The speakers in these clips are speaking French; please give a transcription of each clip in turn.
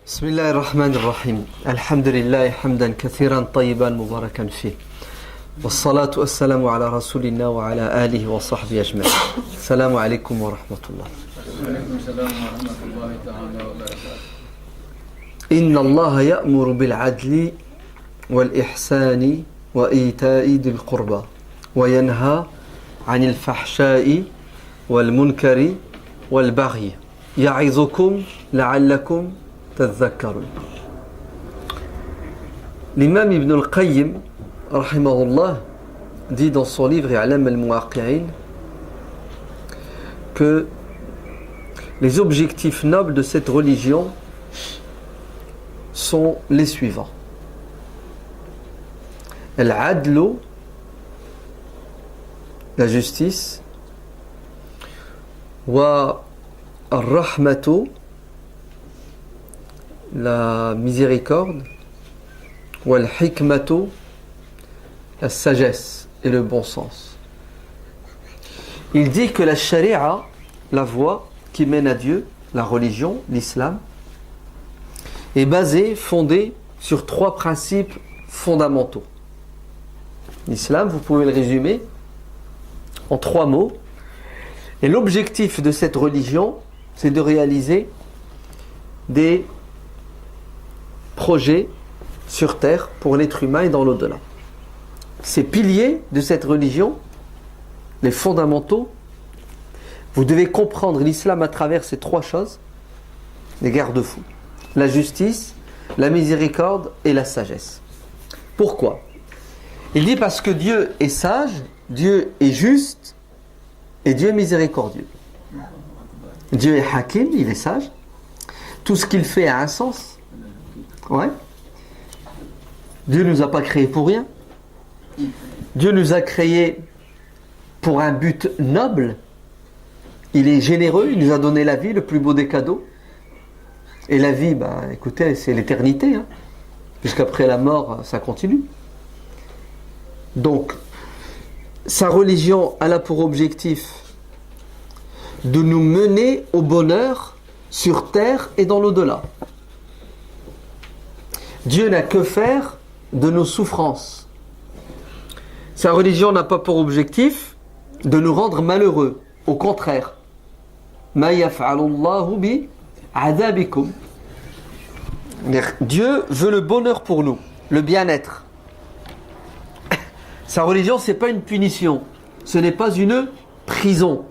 بسم الله الرحمن الرحيم الحمد لله حمدا كثيرا طيبا مباركا فيه والصلاة والسلام على رسول الله وعلى آله وصحبه أجمعين السلام عليكم ورحمة الله وعليكم السلام ورحمة الله تعالى وبركاته. إن الله يأمر بالعدل والإحسان وإيتاء ذي القربى وينهى عن الفحشاء والمنكر والبغي يعظكم لعلكم تذكرون. L'imam Ibn al-Qayyim rahimahullah dit dans son livre I'lam al-Muwaqqi'in que les objectifs nobles de cette religion sont les suivants. Al-adlu, la justice, wa al-rahmatu, la miséricorde, wa al-hikmatu, la sagesse et le bon sens. Il dit que la sharia, la voie qui mène à Dieu, la religion, l'islam, est basée, fondée sur trois principes fondamentaux. L'islam, vous pouvez le résumer en trois mots. Et l'objectif de cette religion, c'est de réaliser des projets sur terre pour l'être humain et dans l'au-delà. Ces piliers de cette religion, les fondamentaux, vous devez comprendre l'islam à travers ces trois choses, les garde-fous: la justice, la miséricorde et la sagesse. Pourquoi? Il dit parce que Dieu est sage, Dieu est juste et Dieu est miséricordieux. Dieu est hakim, il est sage. Tout ce qu'il fait a un sens. Ouais. Dieu ne nous a pas créés pour rien. Dieu nous a créés pour un but noble. Il est généreux, il nous a donné la vie, le plus beau des cadeaux. Et la vie, écoutez, c'est l'éternité. Hein. Puisqu'après la mort, ça continue. Donc, sa religion a pour objectif de nous mener au bonheur sur terre et dans l'au-delà. Dieu n'a que faire de nos souffrances. Sa religion n'a pas pour objectif de nous rendre malheureux. Au contraire. Ma yaf'alullahu bi adabikum. Dieu veut le bonheur pour nous, le bien-être. Sa religion, ce n'est pas une punition, ce n'est pas une prison.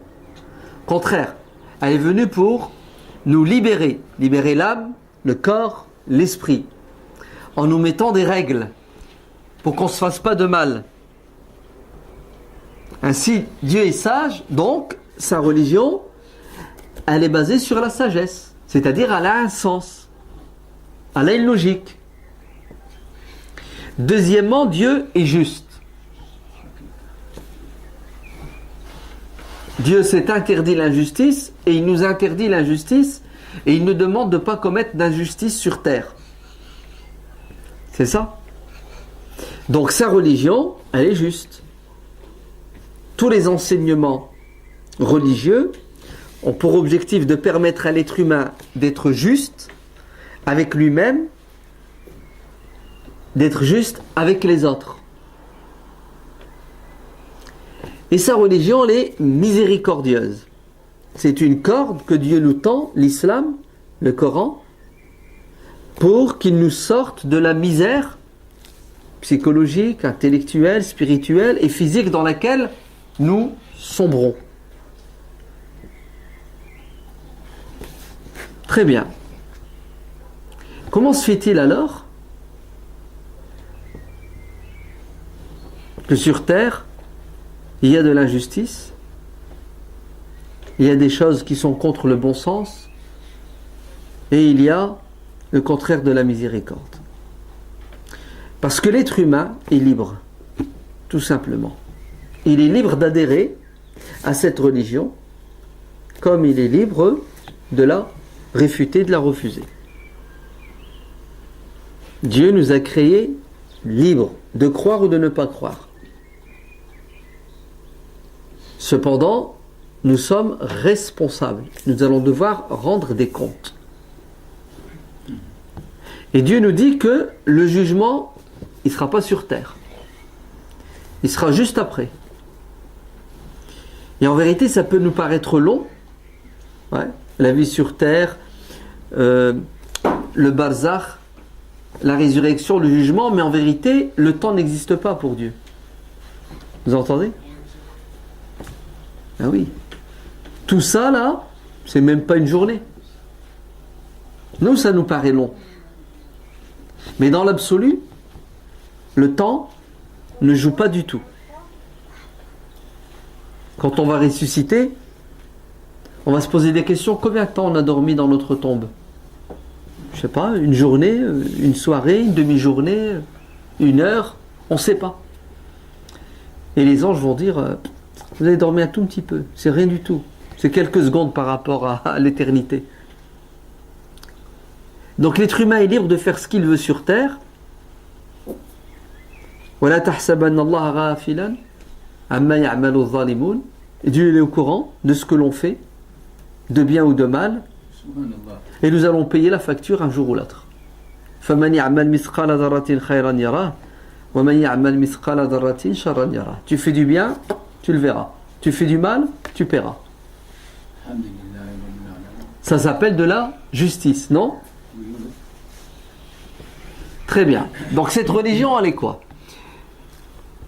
Au contraire, elle est venue pour nous libérer, libérer l'âme, le corps, l'esprit, en nous mettant des règles pour qu'on ne se fasse pas de mal. Ainsi, Dieu est sage, donc sa religion, elle est basée sur la sagesse, c'est-à-dire elle a un sens, elle a une logique. Deuxièmement, Dieu est juste. Dieu s'est interdit l'injustice et il nous interdit l'injustice et il nous demande de ne pas commettre d'injustice sur terre. C'est ça? Donc sa religion, elle est juste. Tous les enseignements religieux ont pour objectif de permettre à l'être humain d'être juste avec lui-même, d'être juste avec les autres. Et sa religion, elle est miséricordieuse. C'est une corde que Dieu nous tend, l'islam, le Coran, pour qu'il nous sorte de la misère psychologique, intellectuelle, spirituelle et physique dans laquelle nous sombrons. Très bien. Comment se fait-il alors que sur terre, il y a de l'injustice, il y a des choses qui sont contre le bon sens, et il y a le contraire de la miséricorde? Parce que l'être humain est libre, tout simplement. Il est libre d'adhérer à cette religion, comme il est libre de la réfuter, de la refuser. Dieu nous a créés libres de croire ou de ne pas croire. Cependant, nous sommes responsables. Nous allons devoir rendre des comptes. Et Dieu nous dit que le jugement, il ne sera pas sur terre. Il sera juste après. Et en vérité, ça peut nous paraître long. Ouais. La vie sur terre, le barzakh, la résurrection, le jugement, mais en vérité, le temps n'existe pas pour Dieu. Vous entendez? Ah oui. Tout ça là, c'est même pas une journée. Nous, ça nous paraît long. Mais dans l'absolu, le temps ne joue pas du tout. Quand on va ressusciter, on va se poser des questions. Combien de temps on a dormi dans notre tombe? Je sais pas, une journée, une soirée, une demi-journée, une heure, on ne sait pas. Et les anges vont dire, vous avez dormi un tout petit peu, c'est rien du tout. C'est quelques secondes par rapport à l'éternité. Donc l'être humain est libre de faire ce qu'il veut sur terre. وَلَا تَحْسَبَنَّ اللَّهَ غَافِلًا عَمَّا يَعْمَلُ الظَّالِمُونَ. Et Dieu est au courant de ce que l'on fait, de bien ou de mal. Et nous allons payer la facture un jour ou l'autre. فَمَنْ يَعْمَلْ مِثْقَالَ ذَرَّةٍ خَيْرًا يَرَهُ وَمَنْ يَعْمَلْ مِثْقَالَ ذَرَّةٍ شَرًّا يَرَهُ. Tu fais du bien, tu le verras. Tu fais du mal, tu paieras. Ça s'appelle de la justice, non? Très bien. Donc cette religion, elle est quoi?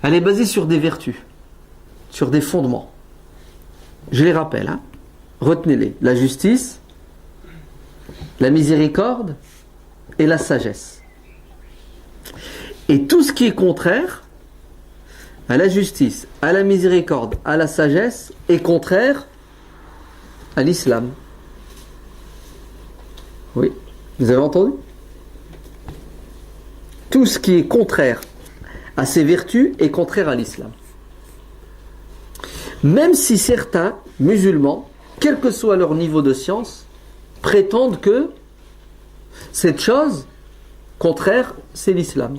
Elle est basée sur des vertus, sur des fondements. Je les rappelle, hein? Retenez-les. La justice, la miséricorde et la sagesse. Et tout ce qui est contraire à la justice, à la miséricorde, à la sagesse, est contraire à l'islam. Oui, vous avez entendu? Tout ce qui est contraire à ces vertus est contraire à l'islam. Même si certains musulmans, quel que soit leur niveau de science, prétendent que cette chose contraire, c'est l'islam.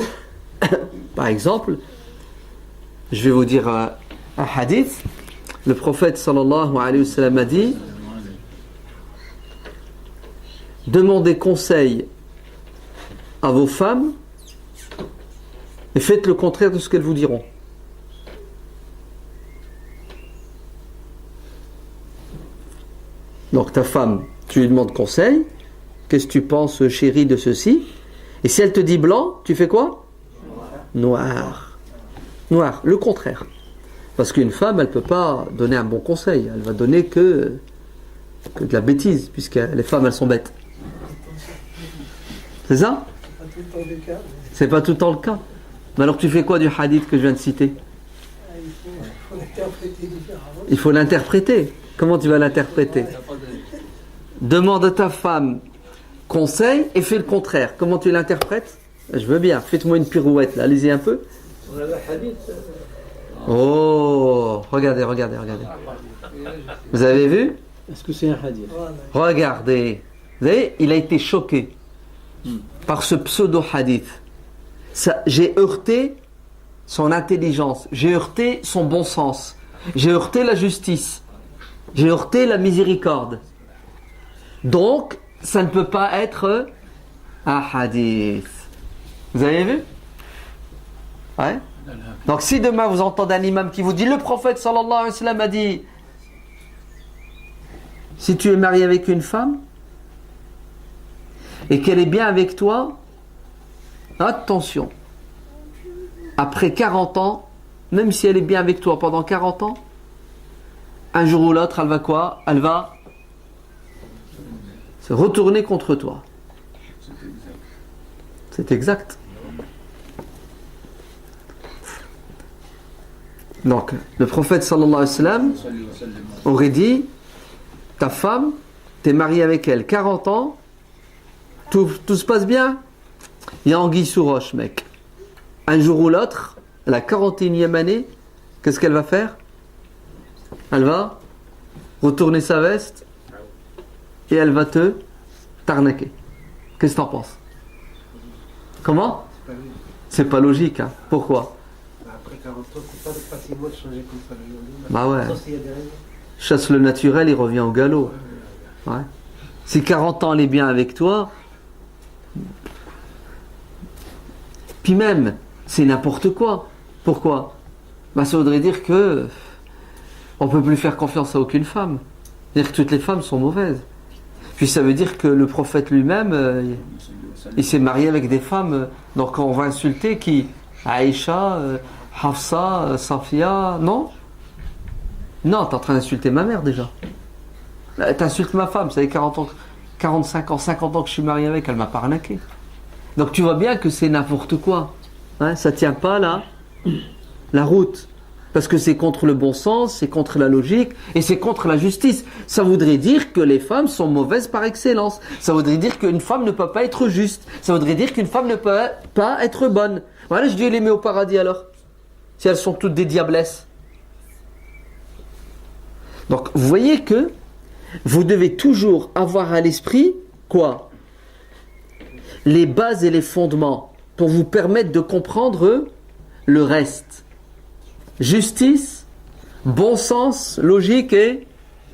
Par exemple, je vais vous dire un hadith. Le prophète sallallahu alayhi wa sallam a dit: demandez conseil à vos femmes et faites le contraire de ce qu'elles vous diront. Donc ta femme, tu lui demandes conseil. Qu'est-ce que tu penses, chérie, de ceci? Et si elle te dit blanc, tu fais quoi? Noir. Noir, le contraire. Parce qu'une femme, elle ne peut pas donner un bon conseil. Elle va donner que de la bêtise, puisque les femmes, elles sont bêtes. C'est ça? C'est pas tout le temps le cas. Mais alors tu fais quoi du hadith que je viens de citer? Il faut l'interpréter. Comment tu vas l'interpréter? Demande à ta femme conseil et fais le contraire. Comment tu l'interprètes? Je veux bien. Faites-moi une pirouette là. Allez-y un peu. Oh, regardez. Vous avez vu? Est-ce que c'est un hadith? Regardez. Vous voyez, il a été choqué par ce pseudo-hadith. J'ai heurté son intelligence, j'ai heurté son bon sens, j'ai heurté la justice, j'ai heurté la miséricorde. Donc, ça ne peut pas être un hadith. Vous avez vu? Ouais. Donc, si demain vous entendez un imam qui vous dit, le prophète sallallahu alayhi wa sallam a dit, si tu es marié avec une femme et qu'elle est bien avec toi, attention, après 40 ans, même si elle est bien avec toi pendant 40 ans, un jour ou l'autre, elle va quoi? Elle va se retourner contre toi. C'est exact. Donc, le prophète sallallahu alayhi wa sallam aurait dit, ta femme, t'es marié avec elle 40 ans, tout se passe bien? Il y a anguille sous roche, mec. Un jour ou l'autre, la 41e année, qu'est-ce qu'elle va faire? Elle va retourner sa veste et elle va te t'arnaquer. Qu'est-ce que t'en penses? Comment? C'est pas logique, hein. Pourquoi? Après 40 ans, c'est pas facilement de changer comme ça. Bah ouais. Chasse le naturel, il revient au galop. Ouais. Si 40 ans elle est bien avec toi, Puis même, c'est n'importe quoi. Pourquoi? Ça voudrait dire que on ne peut plus faire confiance à aucune femme. C'est-à-dire que toutes les femmes sont mauvaises. Puis ça veut dire que le prophète lui-même, il s'est marié avec des femmes. Donc on va insulter qui? Aïcha, Hafsa, Safia, non? Non, t'es en train d'insulter ma mère déjà. T'insultes ma femme, ça fait 40 ans, 45 ans, 50 ans que je suis marié avec, elle m'a pas arnaqué. Donc tu vois bien que c'est n'importe quoi. Hein, ça tient pas là, la route. Parce que c'est contre le bon sens, c'est contre la logique et c'est contre la justice. Ça voudrait dire que les femmes sont mauvaises par excellence. Ça voudrait dire qu'une femme ne peut pas être juste. Ça voudrait dire qu'une femme ne peut pas être bonne. Voilà, je Dieu les met au paradis alors. Si elles sont toutes des diablesses. Donc vous voyez que vous devez toujours avoir à l'esprit quoi? Les bases et les fondements pour vous permettre de comprendre le reste. Justice, bon sens, logique et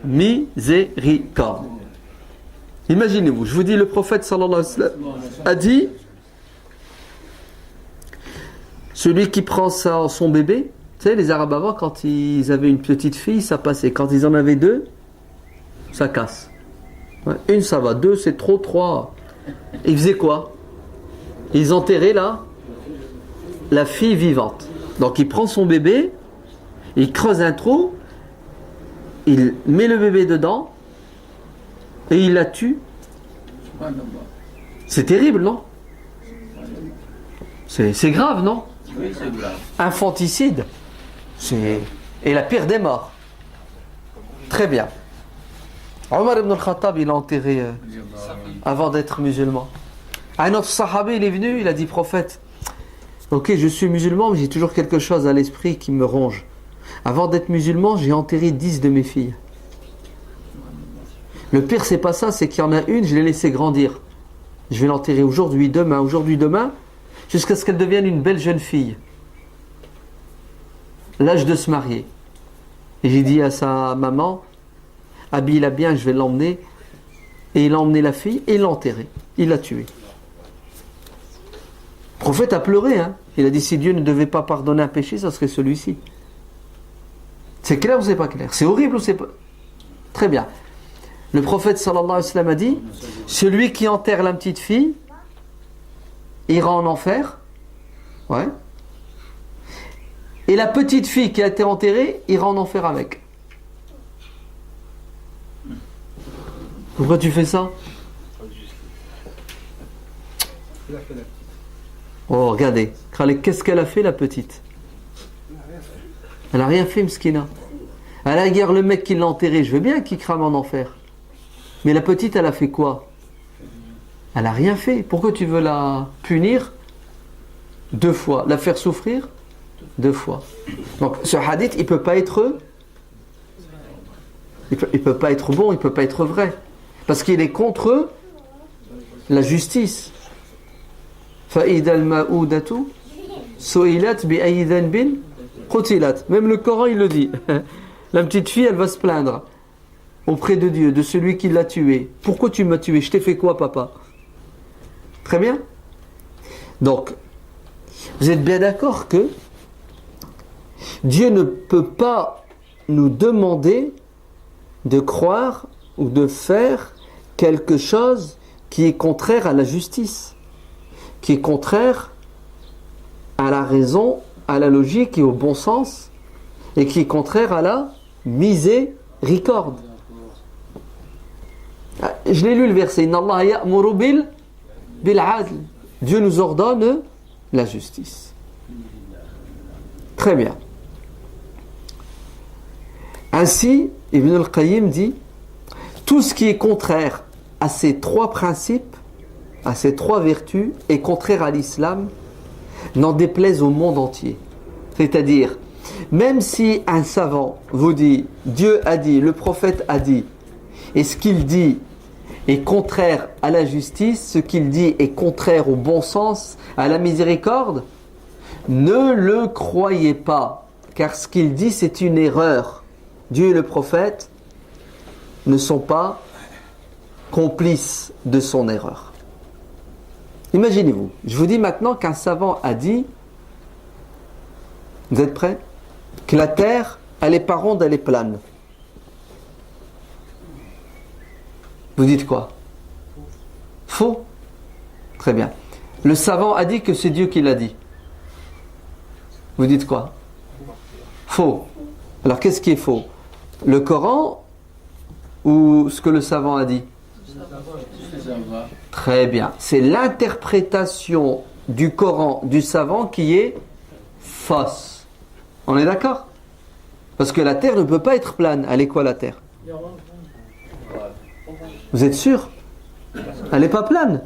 miséricorde. Imaginez-vous, je vous dis, le prophète sallallahu alayhi wa sallam a dit, celui qui prend son bébé, tu sais, les Arabes avant, quand ils avaient une petite fille, ça passait. Quand ils en avaient deux, ça casse. Ouais, une, ça va. Deux, c'est trop. Trois. Ils faisaient quoi? Ils enterraient la fille vivante. Donc il prend son bébé, il creuse un trou, il met le bébé dedans et il la tue. C'est terrible, non? C'est grave, non? Oui, c'est grave. Infanticide. Et la pire des morts. Très bien. Omar ibn al-Khattab, il a enterré avant d'être musulman. Un autre sahabi, il est venu, il a dit, prophète, ok, je suis musulman, mais j'ai toujours quelque chose à l'esprit qui me ronge. Avant d'être musulman, j'ai enterré 10 de mes filles. Le pire, c'est pas ça, c'est qu'il y en a une, je l'ai laissée grandir. Je vais l'enterrer aujourd'hui, demain, jusqu'à ce qu'elle devienne une belle jeune fille. L'âge de se marier. Et j'ai dit à sa maman, habille-la bien, je vais l'emmener. Et il a emmené la fille et il l'a enterrée. Il l'a tuée. Le prophète a pleuré. Hein. Il a dit, si Dieu ne devait pas pardonner un péché, ça serait celui-ci. C'est clair ou c'est pas clair? C'est horrible ou c'est pas... Très bien. Le prophète sallallahu alayhi wa sallam a dit, celui qui enterre la petite fille ira en enfer. Ouais. Et la petite fille qui a été enterrée ira en enfer avec. Pourquoi tu fais ça? Oh, regardez. Qu'est-ce qu'elle a fait, la petite? Elle n'a rien fait, Mskina. À la guerre, le mec qui l'a enterré, je veux bien qu'il crame en enfer. Mais la petite, elle a fait quoi? Elle n'a rien fait. Pourquoi tu veux la punir 2 fois? La faire souffrir 2 fois. Donc, ce hadith, il ne peut pas être... Il peut pas être bon, il ne peut pas être vrai. Parce qu'il est contre la justice. فَإِذَا الْمَأُودَةُ سُئِلَتْ بِأَيِّ ذَنْبٍ قُتِلَتْ. Même le Coran, il le dit. La petite fille, elle va se plaindre auprès de Dieu, de celui qui l'a tuée. Pourquoi tu m'as tué? Je t'ai fait quoi, papa? Très bien. Donc, vous êtes bien d'accord que Dieu ne peut pas nous demander de croire ou de faire quelque chose qui est contraire à la justice, qui est contraire à la raison, à la logique et au bon sens, et qui est contraire à la miséricorde. Je l'ai lu le verset, Inna Allah ya'muru bil adl. Dieu nous ordonne la justice. Très bien. Ainsi, Ibn al-Qayyim dit, tout ce qui est contraire à ces 3 principes, à ces 3 vertus, est contraire à l'islam, n'en déplaise au monde entier. C'est-à-dire, même si un savant vous dit, Dieu a dit, le prophète a dit, et ce qu'il dit est contraire à la justice, ce qu'il dit est contraire au bon sens, à la miséricorde, ne le croyez pas, car ce qu'il dit c'est une erreur. Dieu et le prophète ne sont pas complices de son erreur. Imaginez-vous, je vous dis maintenant qu'un savant a dit, vous êtes prêts? Que la Terre, elle n'est pas ronde, elle est plane. Vous dites quoi? Faux? Très bien. Le savant a dit que c'est Dieu qui l'a dit. Vous dites quoi? Faux. Alors qu'est-ce qui est faux? Le Coran ou ce que le savant a dit? Très bien. C'est l'interprétation du Coran du savant qui est fausse. On est d'accord? Parce que la terre ne peut pas être plane. Elle est quoi la terre? Vous êtes sûr? Elle n'est pas plane?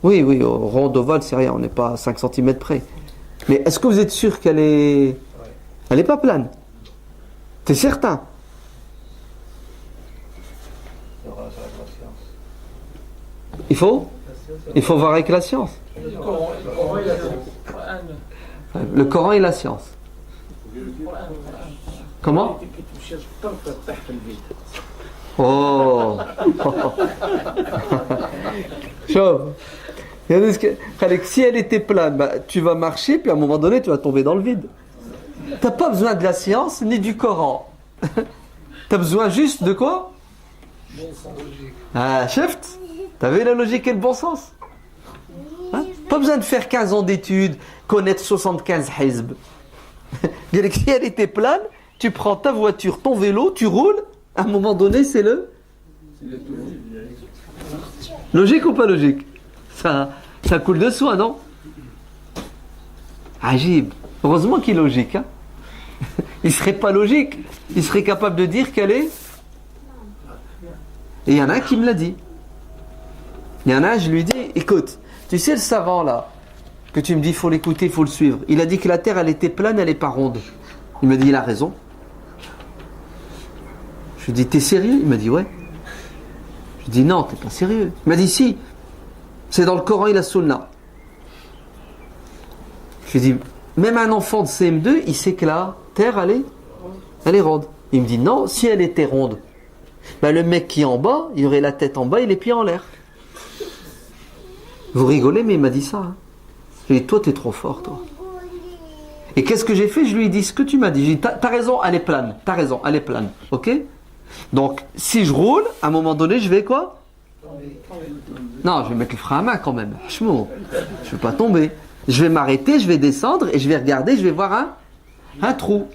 Oui, oui, ronde, ovale, c'est rien. On n'est pas à 5 cm près. Mais est-ce que vous êtes sûr qu'elle est... Elle n'est pas plane? T'es certain? Il faut voir avec la science. Le Coran et la science. Comment? Oh. Chauffe. Si elle était plane, bah, tu vas marcher, puis à un moment donné, tu vas tomber dans le vide. Tu n'as pas besoin de la science ni du Coran. Tu as besoin juste de quoi? Ah, chef, tu as vu la logique et le bon sens? Hein? Pas besoin de faire 15 ans d'études, connaître 75 hizb. Si elle était plane, tu prends ta voiture, ton vélo, tu roules, à un moment donné, c'est le... Logique ou pas logique? Ça coule de soi, non? Agib. Heureusement qu'il est logique. Hein? Il serait pas logique. Il serait capable de dire qu'elle est... Et il y en a un qui me l'a dit. Il y en a un, je lui dis, écoute, tu sais le savant là, que tu me dis, il faut l'écouter, il faut le suivre. Il a dit que la terre, elle était plane, elle n'est pas ronde. Il me dit, il a raison. Je lui dis, t'es sérieux? Il m'a dit, ouais. Je lui dis, non, t'es pas sérieux. Il m'a dit, si. C'est dans le Coran et la Sunna. Je lui dis, même un enfant de CM2, il sait que la terre, elle est ronde. Il me dit, non, si elle était ronde, ben le mec qui est en bas, il aurait la tête en bas et les pieds en l'air. Vous rigolez, mais il m'a dit ça. Hein. Je lui ai dit, toi, t'es trop fort, toi. Et qu'est-ce que j'ai fait? Je lui ai dit ce que tu m'as dit. J'ai dit, t'as raison, elle est plane. T'as raison, elle est plane. Ok? Donc, si je roule, à un moment donné, je vais quoi? Non, je vais mettre le frein à main quand même. Je ne vais pas tomber. Je vais m'arrêter, je vais descendre et je vais regarder, je vais voir un trou.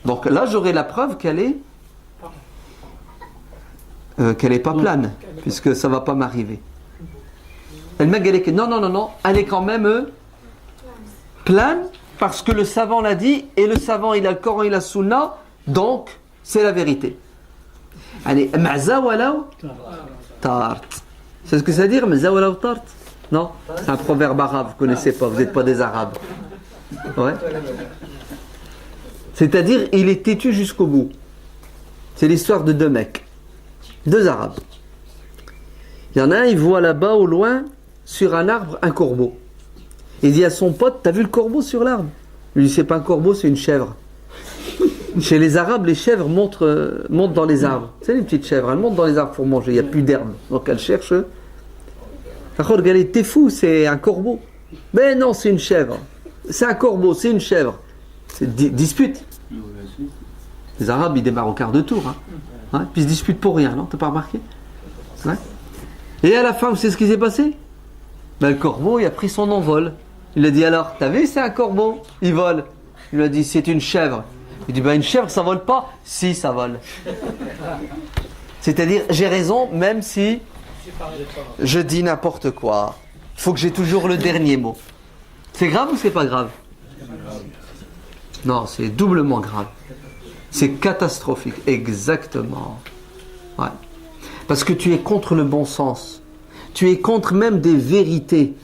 Donc là, j'aurai la preuve qu'elle est pas plane, puisque ça ne va pas m'arriver. Elle m'a dit que non, elle est quand même plane, parce que le savant l'a dit, et le savant, il a le Coran, il a le Sunna, donc c'est la vérité. Allez, ma'za walaw tart. C'est ce que ça veut dire, ma'za walaw tart? Non, c'est un proverbe arabe, vous ne connaissez pas, vous n'êtes pas des arabes. Ouais. C'est-à-dire, il est têtu jusqu'au bout. C'est l'histoire de deux mecs, deux arabes. Il y en a un, il voit là-bas au loin, sur un arbre, un corbeau. Il dit à son pote, t'as vu le corbeau sur l'arbre? Il lui dit, c'est pas un corbeau, c'est une chèvre. Chez les Arabes, les chèvres montent dans les arbres. C'est les petites chèvres, elles montent dans les arbres pour manger, il n'y a plus d'herbe. Donc elles cherchent. Regardez, t'es fou, c'est un corbeau. Mais non, c'est une chèvre. C'est un corbeau, c'est une chèvre. C'est dispute. Les Arabes, ils démarrent au quart de tour. Hein. Ouais, puis ils se disputent pour rien, non? T'as pas remarqué? Ouais. Et à la fin, vous savez ce qui s'est passé? Ben, le corbeau, il a pris son envol. Il a dit, alors, t'as vu, c'est un corbeau, il vole. Il lui a dit, c'est une chèvre. Il dit, ben, une chèvre, ça vole pas? Si, ça vole. C'est-à-dire, j'ai raison, même si je dis n'importe quoi. Il faut que j'ai toujours le dernier mot. C'est grave ou c'est pas grave? Non, c'est doublement grave. C'est catastrophique, exactement. Ouais. Parce que tu es contre le bon sens. Tu es contre même des vérités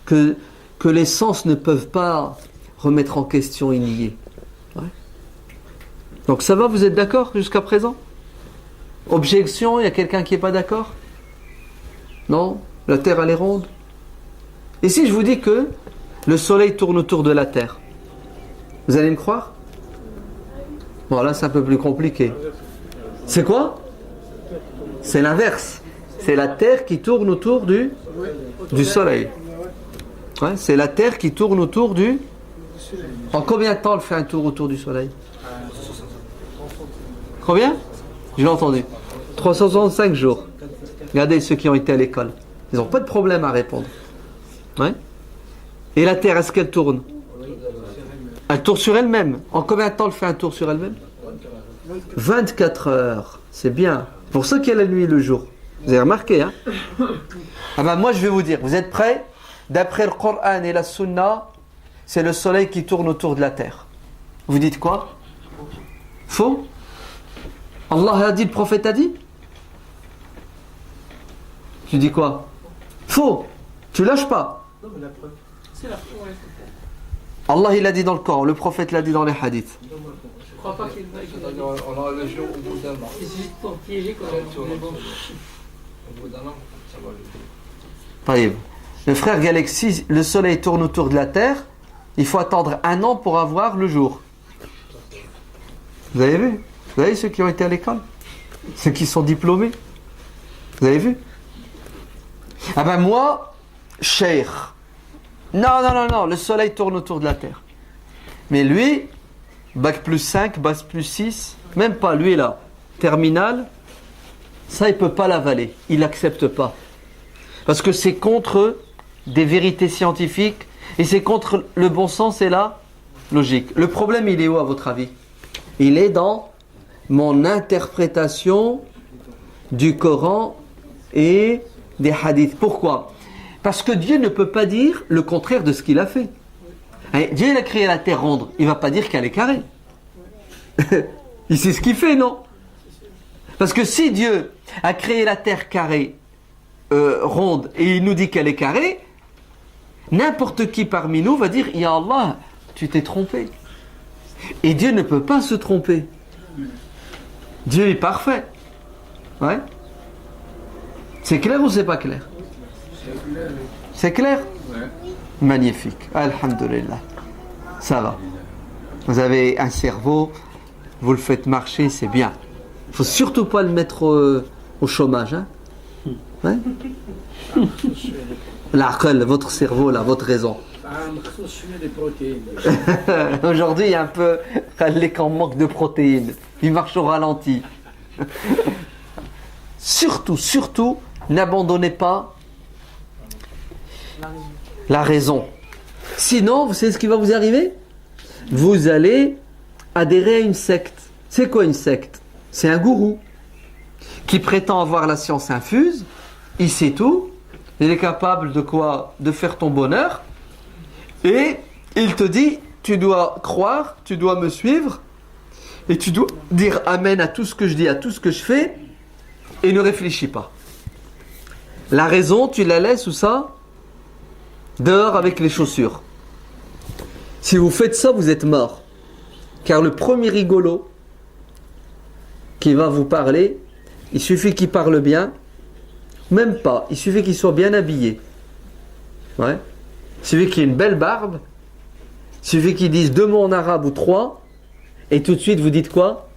que les sens ne peuvent pas remettre en question et nier. Ouais. Donc ça va, vous êtes d'accord jusqu'à présent? Objection, il y a quelqu'un qui n'est pas d'accord? Non? La Terre elle est ronde? Et si je vous dis que le Soleil tourne autour de la Terre, vous allez me croire? Bon, là c'est un peu plus compliqué. C'est quoi? C'est l'inverse. C'est la Terre qui tourne autour du Soleil. Ouais, c'est la Terre qui tourne autour du... En combien de temps elle fait un tour autour du Soleil? Combien? J'ai entendu. 365 jours. Regardez ceux qui ont été à l'école. Ils n'ont pas de problème à répondre. Ouais. Et la Terre, est-ce qu'elle tourne? Elle tourne sur elle-même. En combien de temps elle fait un tour sur elle-même? 24 heures. C'est bien. Pour ça qu'il y a la nuit et le jour. Vous avez remarqué, hein? Ah ben moi je vais vous dire, vous êtes prêts? D'après le Coran et la Sunna, c'est le soleil qui tourne autour de la terre. Vous dites quoi? Faux? Allah a dit, le prophète a dit? Tu dis quoi? Faux! Tu lâches pas. Non, mais la preuve. C'est la preuve. Allah il a dit dans le Coran, le prophète l'a dit dans les hadiths. Je crois pas qu'il va. On a le jour au bout d'un an. C'est juste pour piéger quand Au même. bout d'un an, ça va le Taïb. Le frère Galaxy, le soleil tourne autour de la terre, il faut attendre 1 an pour avoir le jour. Vous avez vu? Vous avez ceux qui ont été à l'école? Ceux qui sont diplômés? Vous avez vu? Ah ben moi, cheikh. Non, le soleil tourne autour de la terre. Mais lui, bac plus 5, bac plus 6, même pas lui là, terminal, ça il peut pas l'avaler, il n'accepte pas. Parce que c'est contre des vérités scientifiques et c'est contre le bon sens et la logique. Le problème il est où à votre avis? Il est dans mon interprétation du Coran et des hadiths. Pourquoi? Parce que Dieu ne peut pas dire le contraire de ce qu'il a fait. Dieu il a créé la terre ronde, il ne va pas dire qu'elle est carrée. Il sait ce qu'il fait, non? Parce que si Dieu a créé la terre carrée, ronde, et il nous dit qu'elle est carrée, n'importe qui parmi nous va dire, Ya Allah, tu t'es trompé. Et Dieu ne peut pas se tromper. Dieu est parfait. Ouais. C'est clair ou c'est pas clair? C'est clair? Ouais. Magnifique. Alhamdulillah. Ça va. Vous avez un cerveau, vous le faites marcher, c'est bien. Il ne faut surtout pas le mettre au chômage. Hein? Ouais? L'aql, votre cerveau, là, votre raison. des protéines. Aujourd'hui, il y a un peu les qu'on manque de protéines. Il marche au ralenti. Surtout, n'abandonnez pas la raison. Sinon, vous savez ce qui va vous arriver? Vous allez adhérer à une secte. C'est quoi une secte? C'est un gourou qui prétend avoir la science infuse. Il sait tout. Il est capable de quoi? De faire ton bonheur. Et il te dit, tu dois croire, tu dois me suivre. Et tu dois dire amen à tout ce que je dis, à tout ce que je fais. Et ne réfléchis pas. La raison, tu la laisses où ça? Dehors avec les chaussures. Si vous faites ça, vous êtes mort. Car le premier rigolo qui va vous parler, il suffit qu'il parle bien. Même pas, il suffit qu'il soit bien habillé. Ouais. Il suffit qu'il ait une belle barbe. Il suffit qu'il dise 2 mots en arabe ou 3. Et tout de suite, vous dites quoi?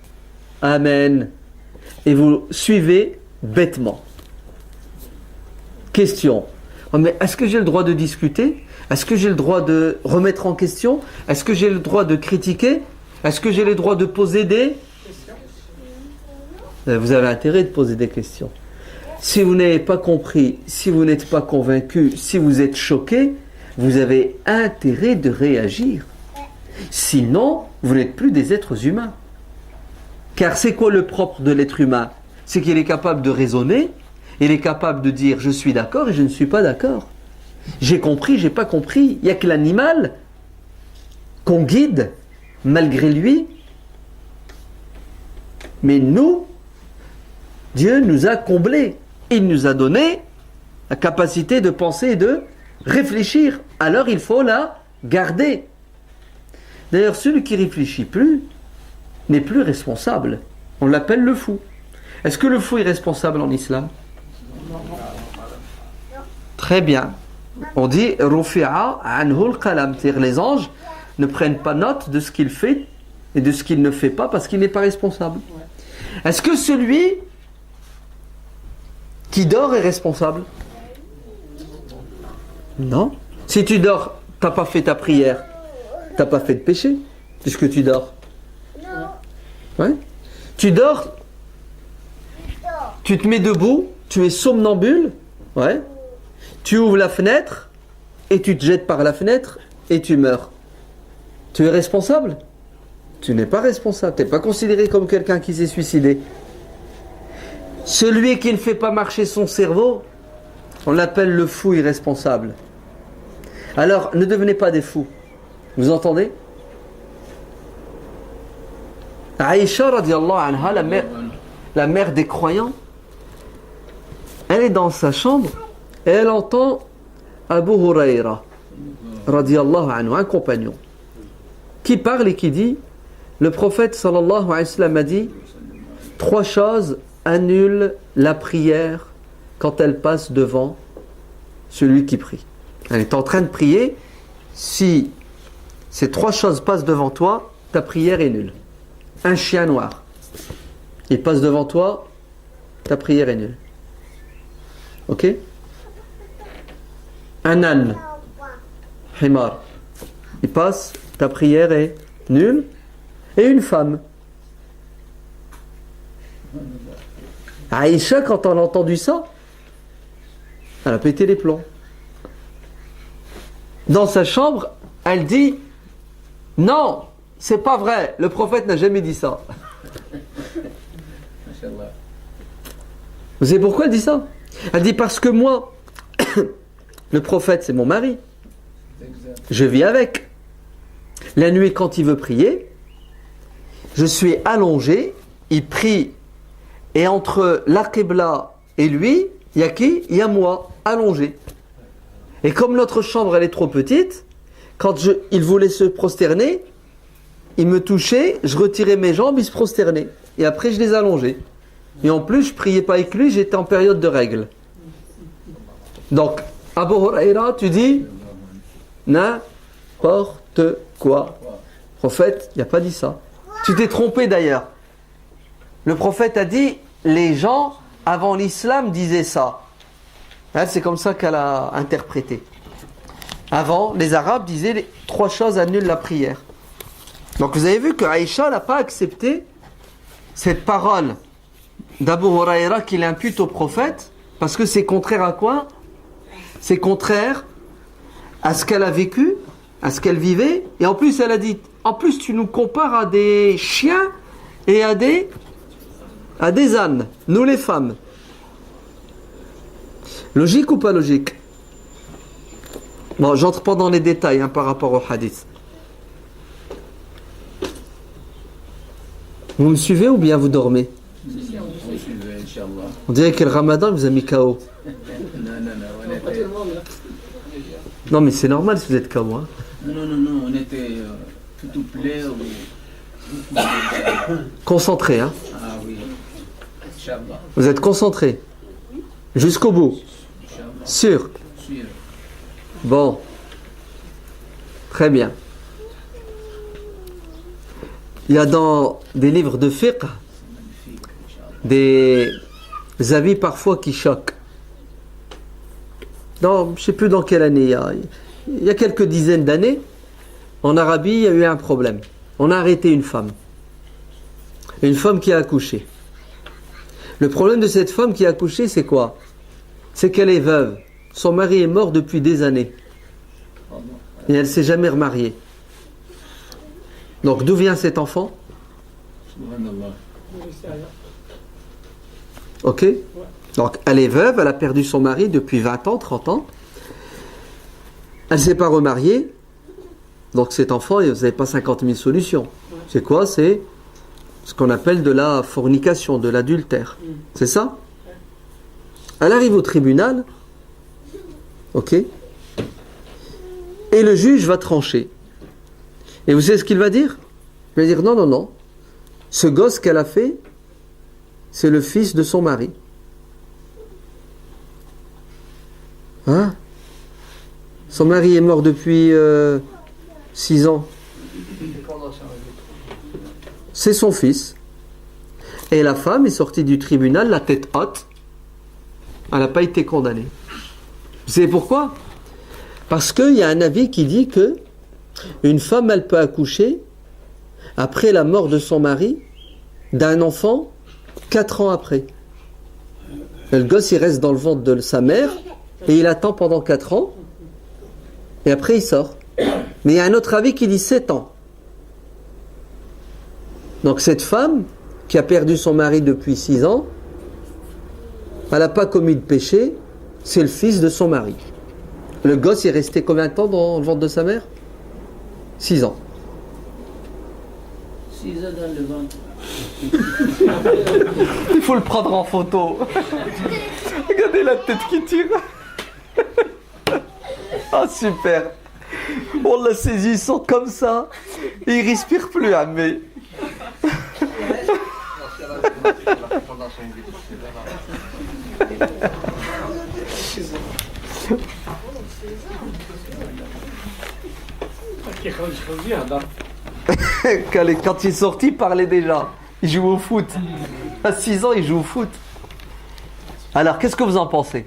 Amen. Et vous suivez bêtement. Question. Oh, mais est-ce que j'ai le droit de discuter? Est-ce que j'ai le droit de remettre en question? Est-ce que j'ai le droit de critiquer? Est-ce que j'ai le droit de poser des... Vous avez intérêt de poser des questions. Si vous n'avez pas compris, si vous n'êtes pas convaincu, si vous êtes choqué, vous avez intérêt de réagir. Sinon, vous n'êtes plus des êtres humains. Car c'est quoi le propre de l'être humain? C'est qu'il est capable de raisonner, il est capable de dire je suis d'accord et je ne suis pas d'accord. J'ai compris, j'ai pas compris. Il n'y a que l'animal qu'on guide malgré lui. Mais nous, Dieu nous a comblés. Il nous a donné la capacité de penser et de réfléchir. Alors il faut la garder. D'ailleurs, celui qui ne réfléchit plus n'est plus responsable. On l'appelle le fou. Est-ce que le fou est responsable en islam? Très bien. On dit Rufi'a anhul qalam, c'est-à-dire les anges ne prennent pas note de ce qu'il fait et de ce qu'il ne fait pas parce qu'il n'est pas responsable. Est-ce que celui Qui dort est responsable? Non. Si tu dors, t'as pas fait ta prière, t'as pas fait de péché, puisque tu dors. Ouais. Tu dors, tu te mets debout, tu es somnambule, ouais. Tu ouvres la fenêtre et tu te jettes par la fenêtre et tu meurs. Tu es responsable? Tu n'es pas responsable, tu n'es pas considéré comme quelqu'un qui s'est suicidé. Celui qui ne fait pas marcher son cerveau, on l'appelle le fou irresponsable. Alors, ne devenez pas des fous. Vous entendez? Aïcha radiallahu anha, la mère des croyants, elle est dans sa chambre et elle entend Abu Huraira radiallahu anhu, un compagnon, qui parle et qui dit: le prophète sallallahu alayhi wa sallam a dit 3 choses annulent la prière quand elle passe devant celui qui prie. Elle est en train de prier, si ces 3 choses passent devant toi, ta prière est nulle. Un chien noir, il passe devant toi, ta prière est nulle. Ok? Un âne, himar, il passe, ta prière est nulle. Et une femme. Aïcha, quand on a entendu ça, elle a pété les plombs. Dans sa chambre, elle dit: non, c'est pas vrai, le prophète n'a jamais dit ça. Vous savez pourquoi elle dit ça? Elle dit: parce que moi, le prophète c'est mon mari, je vis avec. La nuit, quand il veut prier, je suis allongé, il prie, et entre la Qibla et lui, il y a qui? Il y a moi, allongé. Et comme notre chambre elle est trop petite, quand il voulait se prosterner, il me touchait, je retirais mes jambes, il se prosternait. Et après je les allongeais. Et en plus, je priais pas avec lui, j'étais en période de règles. Donc, Abu Huraira, tu dis n'importe quoi. Le prophète, il n'a pas dit ça. Tu t'es trompé d'ailleurs. Le prophète a dit, les gens avant l'islam disaient ça. Hein, c'est comme ça qu'elle a interprété. Avant, les Arabes disaient les 3 choses annulent la prière. Donc vous avez vu que Aïcha n'a pas accepté cette parole d'Abu Huraira qu'il impute au prophète, parce que c'est contraire à quoi? C'est contraire à ce qu'elle a vécu, à ce qu'elle vivait, et en plus elle a dit, en plus tu nous compares à des chiens et à des ânes, nous les femmes. Logique ou pas logique? Bon, j'entre pas dans les détails par rapport au hadith. Vous me suivez ou bien vous dormez? On dirait que le ramadan vous a mis KO. Non mais c'est normal si vous êtes KO. Hein. Non, on était tout plaît. Concentré, hein? Ah oui. Inch'Allah. Vous êtes concentré. Jusqu'au bout. Sûr. Bon. Très bien. Il y a dans des livres de fiqh des avis parfois qui choquent. Je ne sais plus dans quelle année, il y a quelques dizaines d'années, en Arabie, il y a eu un problème. On a arrêté une femme. Une femme qui a accouché. Le problème de cette femme qui a accouché, c'est quoi? C'est qu'elle est veuve. Son mari est mort depuis des années. Et elle ne s'est jamais remariée. Donc d'où vient cet enfant? Ok? Donc elle est veuve, elle a perdu son mari depuis 20 ans, 30 ans. Elle ne s'est pas remariée. Donc cet enfant, vous n'avez pas 50 000 solutions. C'est quoi? C'est ce qu'on appelle de la fornication, de l'adultère. C'est ça? Elle arrive au tribunal. Ok? Et le juge va trancher. Et vous savez ce qu'il va dire? Il va dire non. Ce gosse qu'elle a fait, c'est le fils de son mari. Hein? Son mari est mort depuis 6 ans. C'est son fils. Et la femme est sortie du tribunal, la tête haute. Elle n'a pas été condamnée. Vous savez pourquoi? Parce qu'il y a un avis qui dit que une femme, elle peut accoucher après la mort de son mari d'un enfant 4 ans après. Le gosse, il reste dans le ventre de sa mère et il attend pendant 4 ans et après il sort. Mais il y a un autre avis qui dit 7 ans. Donc cette femme qui a perdu son mari depuis 6 ans, elle n'a pas commis de péché, c'est le fils de son mari. Le gosse est resté combien de temps dans le ventre de sa mère? 6 ans. 6 ans dans le ventre. Il faut le prendre en photo. Regardez la tête qui tire. Ah super. On l'a saisi, ils sont comme ça. Et il respire plus, hein, mais... Quand il est sorti, il parlait déjà. Il joue au foot. À 6 ans, il joue au foot. Alors, qu'est-ce que vous en pensez?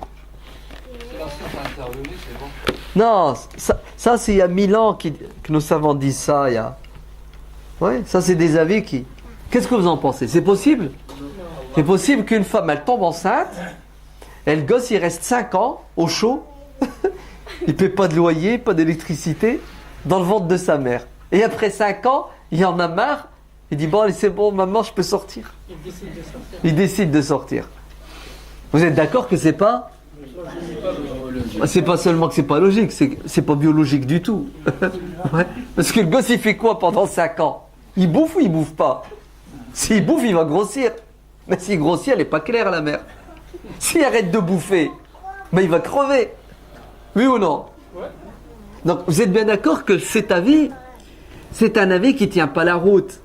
Non, ça c'est il y a 1000 ans que nos savants disent ça. Ouais, ça c'est des avis qui... Qu'est-ce que vous en pensez? C'est possible? C'est possible qu'une femme, elle tombe enceinte, et le gosse, il reste 5 ans au chaud, il ne paie pas de loyer, pas d'électricité, dans le ventre de sa mère. Et après 5 ans, il en a marre, il dit, bon, allez, c'est bon, maman, je peux sortir. Il décide de sortir. Vous êtes d'accord que c'est pas... C'est pas seulement que c'est pas logique, c'est pas biologique du tout. Ouais. Parce que le gosse, il fait quoi pendant 5 ans? Il bouffe ou il bouffe pas? S'il bouffe, il va grossir. Mais s'il grossit, elle n'est pas claire, la mère. S'il arrête de bouffer, ben il va crever. Oui ou non? Donc, vous êtes bien d'accord que cet avis, c'est un avis qui ne tient pas la route.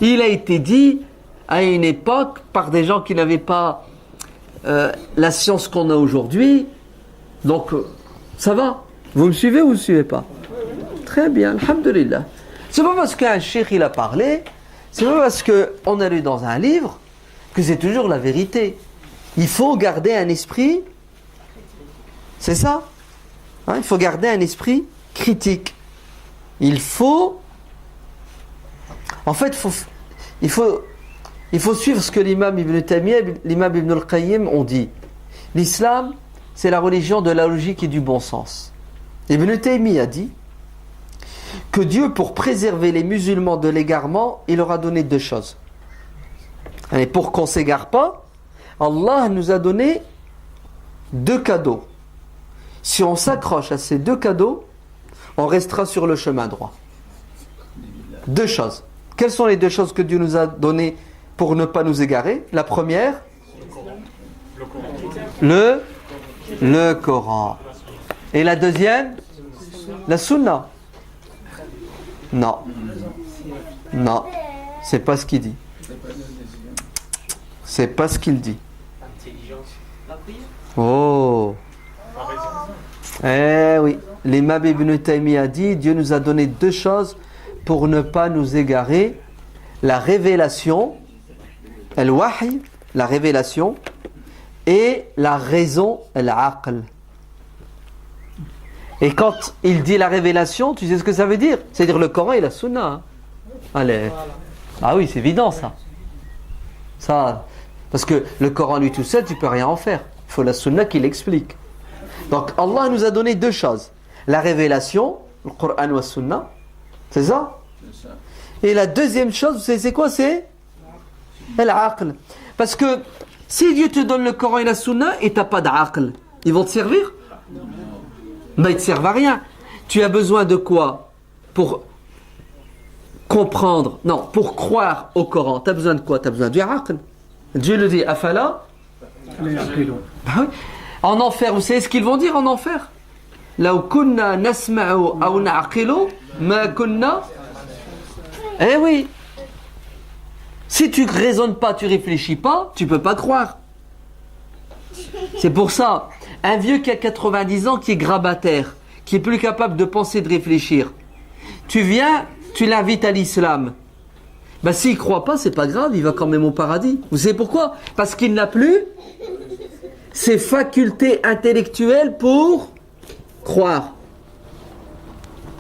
Il a été dit à une époque par des gens qui n'avaient pas la science qu'on a aujourd'hui. Donc, ça va? Vous me suivez ou vous ne me suivez pas? Très bien, alhamdulillah. C'est pas parce qu'un cheikh il a parlé, c'est pas parce qu'on a lu dans un livre que c'est toujours la vérité. Il faut garder un esprit, c'est ça, hein, il faut garder un esprit critique. Il faut, en fait, il faut suivre ce que l'imam Ibn Taymiyyah, l'imam Ibn al-Qayyim ont dit. L'islam, c'est la religion de la logique et du bon sens. Ibn Taymiyyah a dit que Dieu, pour préserver les musulmans de l'égarement, il leur a donné 2 choses. Et pour qu'on ne s'égare pas, Allah nous a donné 2 cadeaux. Si on s'accroche à ces 2 cadeaux, on restera sur le chemin droit. 2 choses. Quelles sont les 2 choses que Dieu nous a données pour ne pas nous égarer? La première, le Coran. Et la deuxième, la Sunna. Non. Non. C'est pas ce qu'il dit. C'est pas ce qu'il dit. Oh. Eh oui. L'imam Ibn Taymiyyah a dit, Dieu nous a donné 2 choses pour ne pas nous égarer. La révélation, al-wahy, la révélation, et la raison, al-aql. Et quand il dit la révélation, tu sais ce que ça veut dire? C'est-à-dire le Coran et la Sunna. Hein. Allez. Ah oui, c'est évident ça. Ça, parce que le Coran lui tout seul, tu peux rien en faire. Il faut la Sunna qui l'explique. Donc Allah nous a donné 2 choses. La révélation, le Coran ou la Sunna. C'est ça? Et la deuxième chose, vous savez c'est quoi? C'est l'aql. Parce que si Dieu te donne le Coran et la Sunna et tu n'as pas d'aql, ils vont te servir? Ben, ils ne te servent à rien. Tu as besoin de quoi pour comprendre? Non, pour croire au Coran. Tu as besoin de quoi? Tu as besoin du aql. Dieu le dit, afala? Ben oui. En enfer, vous savez ce qu'ils vont dire en enfer? Law kunna nasma'u aw na'qilu ma kunna. Eh oui. Si tu ne raisonnes pas, tu réfléchis pas, tu peux pas croire. C'est pour ça, un vieux qui a 90 ans, qui est grabataire, qui est plus capable de penser, de réfléchir, tu viens, tu l'invites à l'islam. Ben, s'il ne croit pas, c'est pas grave, il va quand même au paradis. Vous savez pourquoi? Parce qu'il n'a plus ses facultés intellectuelles pour croire.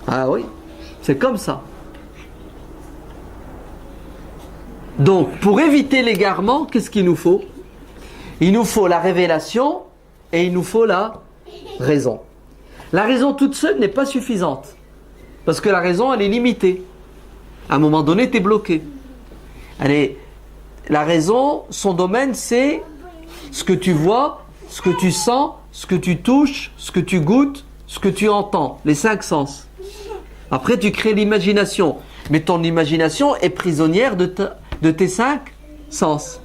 Ah oui, c'est comme ça. Donc, pour éviter l'égarement, qu'est-ce qu'il nous faut? Il nous faut la révélation et il nous faut la raison. La raison toute seule n'est pas suffisante. Parce que la raison, elle est limitée. À un moment donné, tu es bloqué. La raison, son domaine, c'est ce que tu vois, ce que tu sens, ce que tu touches, ce que tu goûtes, ce que tu entends. Les 5 sens. Après, tu crées l'imagination. Mais ton imagination est prisonnière de tes 5 sens.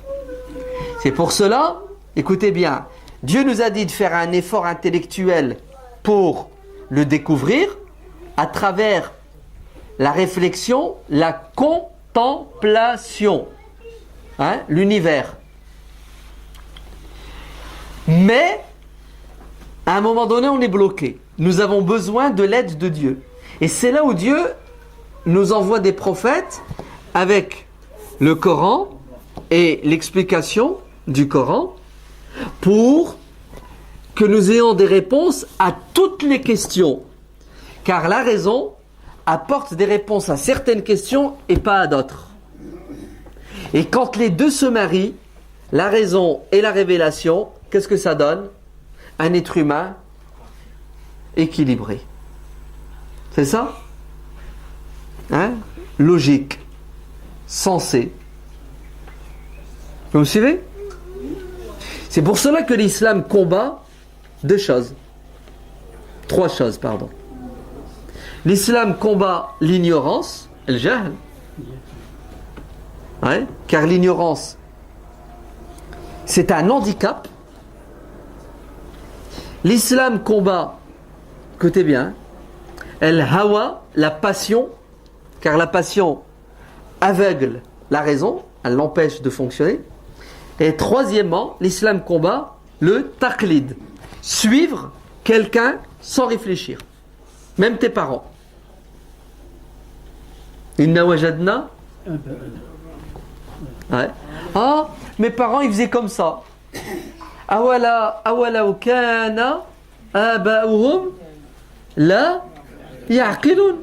C'est pour cela, écoutez bien, Dieu nous a dit de faire un effort intellectuel pour le découvrir à travers la réflexion, la contemplation, l'univers. Mais, à un moment donné, on est bloqué. Nous avons besoin de l'aide de Dieu. Et c'est là où Dieu nous envoie des prophètes avec le Coran et l'explication du Coran pour que nous ayons des réponses à toutes les questions. Car la raison apporte des réponses à certaines questions et pas à d'autres. Et quand les deux se marient, la raison et la révélation, qu'est-ce que ça donne? Un être humain équilibré. C'est ça? Logique, sensé. Vous me suivez? C'est pour cela que l'islam combat 3 choses, pardon. L'islam combat l'ignorance, le jahl. Car l'ignorance, c'est un handicap. L'islam combat, écoutez bien, el-hawa, la passion, car la passion aveugle la raison, elle l'empêche de fonctionner. Et troisièmement, l'islam combat le taqlid, suivre quelqu'un sans réfléchir, même tes parents. Inna wajadna. Ah, mes parents ils faisaient comme ça. Awala kana aba'uhum la ya'qilun.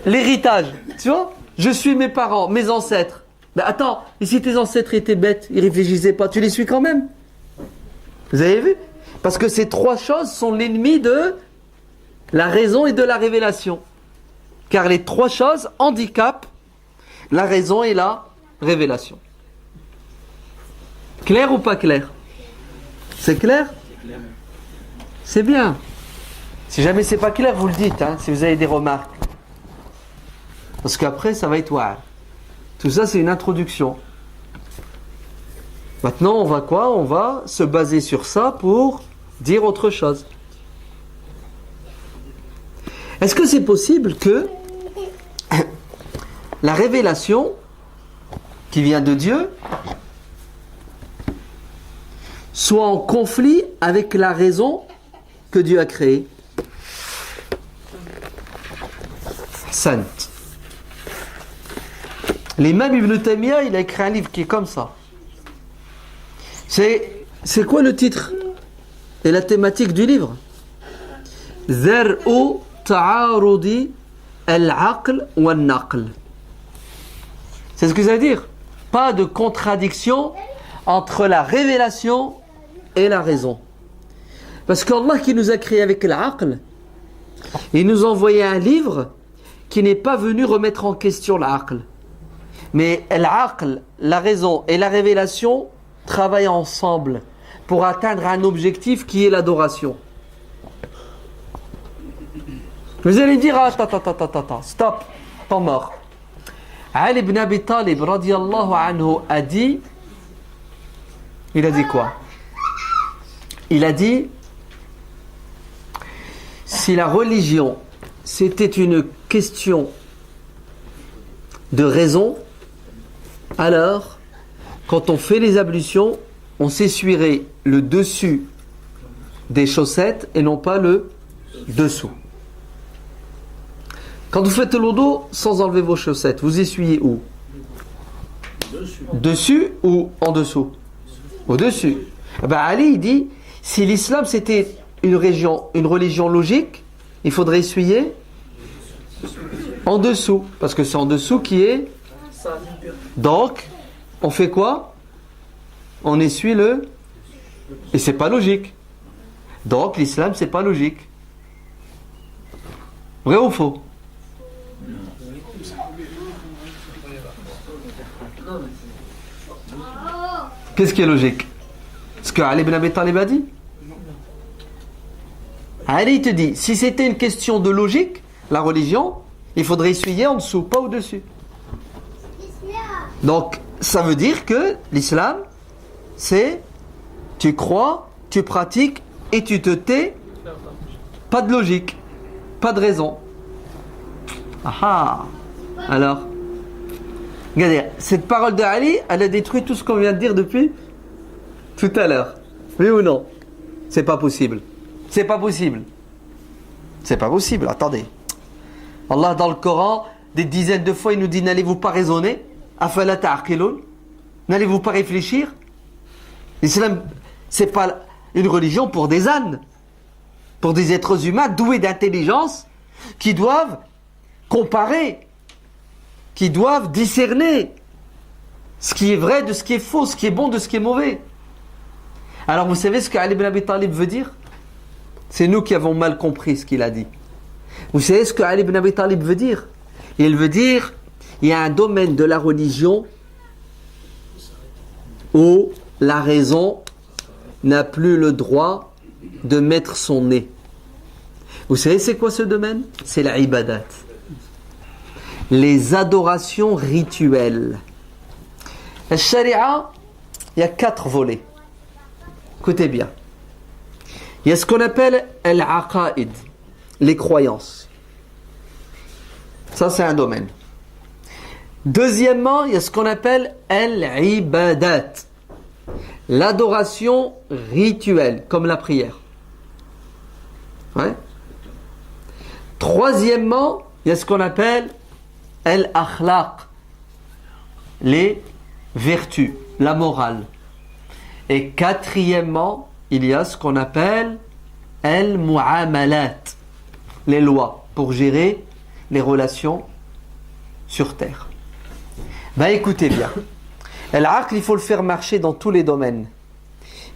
L'héritage, tu vois, je suis mes parents, mes ancêtres. Mais attends, et si tes ancêtres étaient bêtes, ils réfléchissaient pas, tu les suis quand même? Vous avez vu? Parce que ces 3 choses sont l'ennemi de la raison et de la révélation. Car les 3 choses handicapent la raison et la révélation. Clair ou pas clair? C'est clair? C'est bien. Si jamais c'est pas clair, vous le dites, si vous avez des remarques. Parce qu'après, ça va être waouh. Tout ça, c'est une introduction. Maintenant, on va quoi? On va se baser sur ça pour dire autre chose. Est-ce que c'est possible que la révélation qui vient de Dieu soit en conflit avec la raison que Dieu a créée? Sainte. L'imam Ibn Taymiyyah, il a écrit un livre qui est comme ça. C'est quoi le titre et la thématique du livre? Zar'u ta'arudi al-aql wa al-naql. C'est ce que ça veut dire. Pas de contradiction entre la révélation et la raison. Parce qu'Allah qui nous a créés avec l'aql, il nous a envoyé un livre qui n'est pas venu remettre en question l'aql. Mais l'aql, la raison et la révélation travaillent ensemble pour atteindre un objectif qui est l'adoration. Vous allez dire, attends, stop, temps mort. Ali ibn Abi Talib radiyallahu anhu a dit, il a dit quoi? Il a dit, si la religion c'était une question de raison, alors quand on fait les ablutions, on s'essuierait le dessus des chaussettes et non pas le dessous. Quand vous faites l'odo sans enlever vos chaussettes, vous essuyez où? Dessus ou en dessous? Au-dessus. Ben Ali, il dit, si l'islam c'était une religion logique, il faudrait essuyer en dessous. Parce que c'est en dessous qui est... Donc, on fait quoi? On essuie le... Et c'est pas logique. Donc, l'islam, c'est pas logique. Vrai ou faux? Qu'est-ce qui est logique? Ce que Ali ibn Abi Talib a dit? Ali te dit, si c'était une question de logique, la religion, il faudrait essuyer en dessous, pas au-dessus. Donc, ça veut dire que l'islam, c'est tu crois, tu pratiques et tu te tais, pas de logique, pas de raison. Ah. Alors, regardez, cette parole de Ali, elle a détruit tout ce qu'on vient de dire depuis tout à l'heure. Oui ou non? C'est pas possible. C'est pas possible. C'est pas possible, attendez. Allah dans le Coran, des dizaines de fois, il nous dit, n'allez-vous pas raisonner? Afala ta'aqilun? N'allez-vous pas réfléchir? L'islam, c'est pas une religion pour des ânes, pour des êtres humains doués d'intelligence, qui doivent comparer, qui doivent discerner ce qui est vrai de ce qui est faux, ce qui est bon de ce qui est mauvais. Alors vous savez ce que Ali ibn Abi Talib veut dire? C'est nous qui avons mal compris ce qu'il a dit. Vous savez ce que Ali ibn Abi Talib veut dire? Il veut dire, il y a un domaine de la religion où la raison n'a plus le droit de mettre son nez. Vous savez c'est quoi ce domaine? C'est la ibadat. Les adorations rituelles. La charia, il y a 4 volets. Écoutez bien. Il y a ce qu'on appelle al-aqaïd, les croyances. Ça, c'est un domaine. Deuxièmement, il y a ce qu'on appelle al-ibadat, l'adoration rituelle, comme la prière. Ouais. Troisièmement, il y a ce qu'on appelle al-akhlaq, les vertus, la morale. Et quatrièmement, il y a ce qu'on appelle al-mu'amalat, les lois pour gérer les relations sur terre. Ben écoutez bien, l'aql, il faut le faire marcher dans tous les domaines.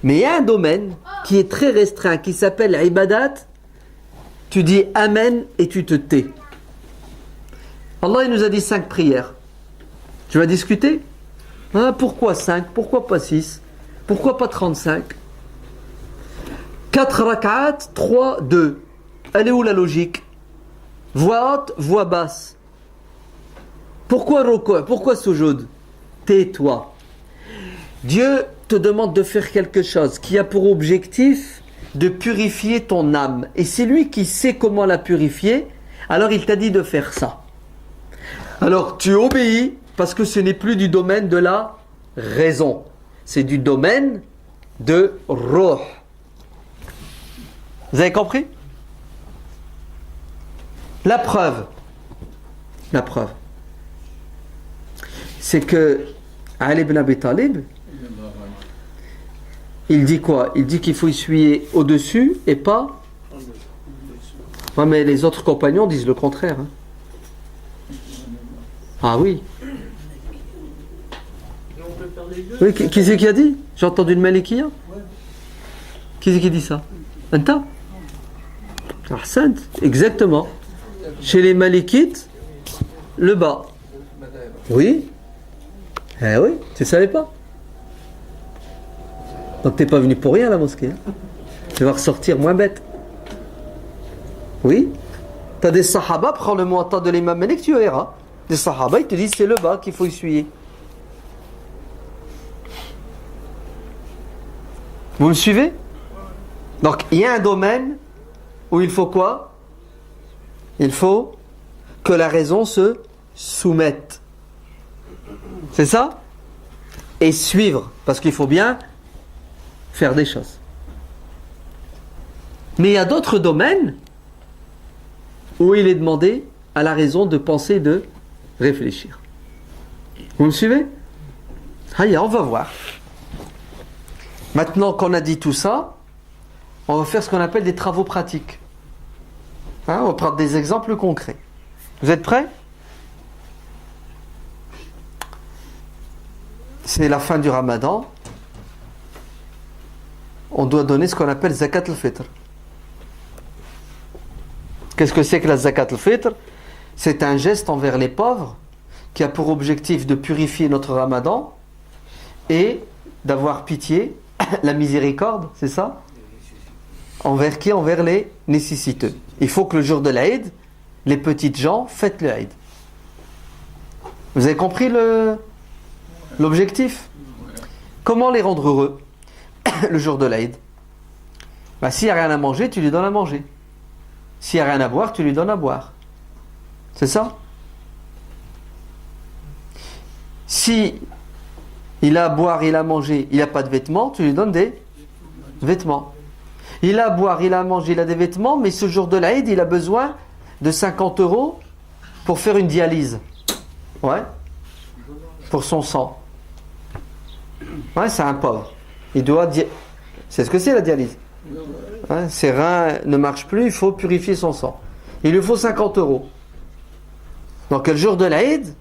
Mais il y a un domaine qui est très restreint, qui s'appelle ibadat. Tu dis amen et tu te tais. Allah il nous a dit 5 prières. Tu vas discuter? Ah, pourquoi 5? Pourquoi pas 6? Pourquoi pas 35? 4 rak'at, 3, 2. Elle est où la logique? Voix haute, voix basse. Pourquoi ruku'? Pourquoi sujoud? Tais-toi. Dieu te demande de faire quelque chose qui a pour objectif de purifier ton âme. Et c'est lui qui sait comment la purifier. Alors il t'a dit de faire ça. Alors tu obéis parce que ce n'est plus du domaine de la raison. C'est du domaine de ruh. Vous avez compris? La preuve, c'est que Ali ibn Abi Talib, il dit quoi? Il dit qu'il faut essuyer au-dessus et pas... Ouais, mais les autres compagnons disent le contraire. Hein. Ah oui. Oui, qui c'est qui a dit? J'ai entendu une Malikiya. Qui c'est qui dit ça? Anta? Ahsant, exactement. Chez les Malikites, le bas. Oui. Eh oui, tu savais pas. Donc t'es pas venu pour rien à la mosquée. Hein. Tu vas ressortir moins bête. Oui. T'as des sahaba, prends le muwatta de l'imam Malik, tu verras. Des sahaba, ils te disent c'est le bas qu'il faut essuyer. Vous me suivez? Donc il y a un domaine où il faut quoi? Il faut que la raison se soumette. C'est ça? Et suivre, parce qu'il faut bien faire des choses. Mais il y a d'autres domaines où il est demandé à la raison de penser, de réfléchir. Vous me suivez? Allez, on va voir. Maintenant qu'on a dit tout ça, on va faire ce qu'on appelle des travaux pratiques. Hein, on va prendre des exemples concrets. Vous êtes prêts? C'est la fin du Ramadan. On doit donner ce qu'on appelle zakat al-fitr. Qu'est-ce que c'est que la zakat al-fitr? C'est un geste envers les pauvres qui a pour objectif de purifier notre Ramadan et d'avoir pitié, la miséricorde, c'est ça? Envers qui? Envers les nécessiteux. Il faut que le jour de l'Aïd, les petites gens fêtent le Aïd. Vous avez compris l'objectif? Comment les rendre heureux le jour de l'Aïd? S'il n'y a rien à manger, tu lui donnes à manger. S'il n'y a rien à boire, tu lui donnes à boire. C'est ça? Si il a à boire, il a à manger, il n'a pas de vêtements, tu lui donnes des vêtements. Il a à boire, il a à manger, il a des vêtements, mais ce jour de l'Aïd, il a besoin de 50 € pour faire une dialyse. Ouais? Pour son sang. Ouais, c'est un pauvre. Il doit... C'est ce que c'est la dialyse. Ouais, ses reins ne marchent plus, il faut purifier son sang. Il lui faut 50 €. Donc le jour de l'Aïd,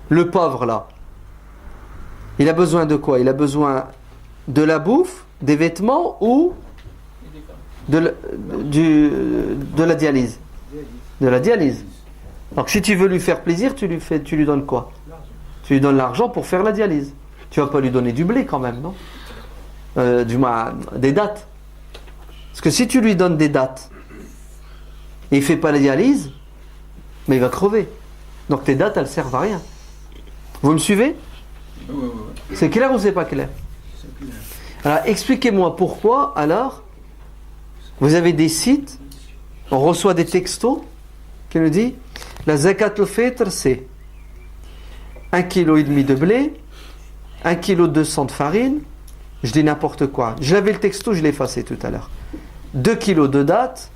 le pauvre là, il a besoin de quoi? Il a besoin de la bouffe, des vêtements ou de la dialyse. De la dialyse. Donc si tu veux lui faire plaisir, tu lui donnes quoi? Tu lui donnes l'argent pour faire la dialyse. Tu vas pas lui donner du blé quand même, non? Du moins des dattes. Parce que si tu lui donnes des dattes et il fait pas la dialyse, mais il va crever. Donc tes dattes, elles servent à rien. Vous me suivez? Oui. C'est clair ou c'est pas clair? Alors expliquez-moi pourquoi alors vous avez des sites, on reçoit des textos qui nous disent la zakat al-fitr c'est 1,5 kg de blé, 1,2 kg de farine, je dis n'importe quoi. J'avais le texto, je l'ai effacé tout à l'heure. 2 kg de dattes,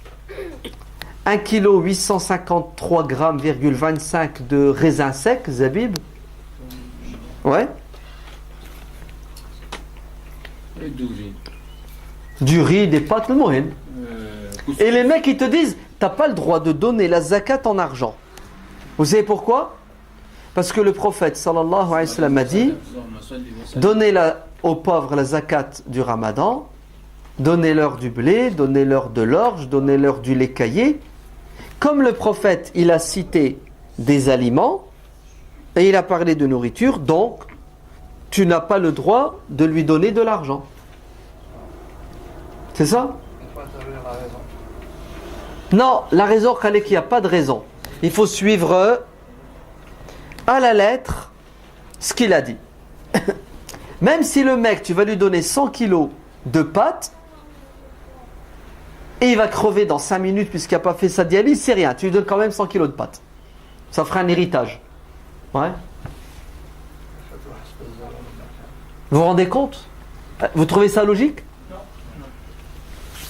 1 kg 853 grammes,25 de raisin sec, zabib. Ouais. Et du riz. Du riz, des pâtes, le moyen. Et les mecs, ils te disent, t'as pas le droit de donner la zakat en argent. Vous savez pourquoi? Parce que le prophète, sallallahu alayhi wa sallam, a dit, donnez aux pauvres la zakat du Ramadan, donnez-leur du blé, donnez-leur de l'orge, donnez-leur du lait caillé. Comme le prophète, il a cité des aliments, et il a parlé de nourriture, donc, tu n'as pas le droit de lui donner de l'argent. C'est ça? Non, la raison, c'est qu'il n'y a pas de raison. Il faut suivre à la lettre ce qu'il a dit. Même si le mec, tu vas lui donner 100 kilos de pâtes, et il va crever dans 5 minutes puisqu'il n'a pas fait sa dialyse, c'est rien. Tu lui donnes quand même 100 kilos de pâtes. Ça fera un héritage. Ouais. Vous vous rendez compte? Vous trouvez ça logique?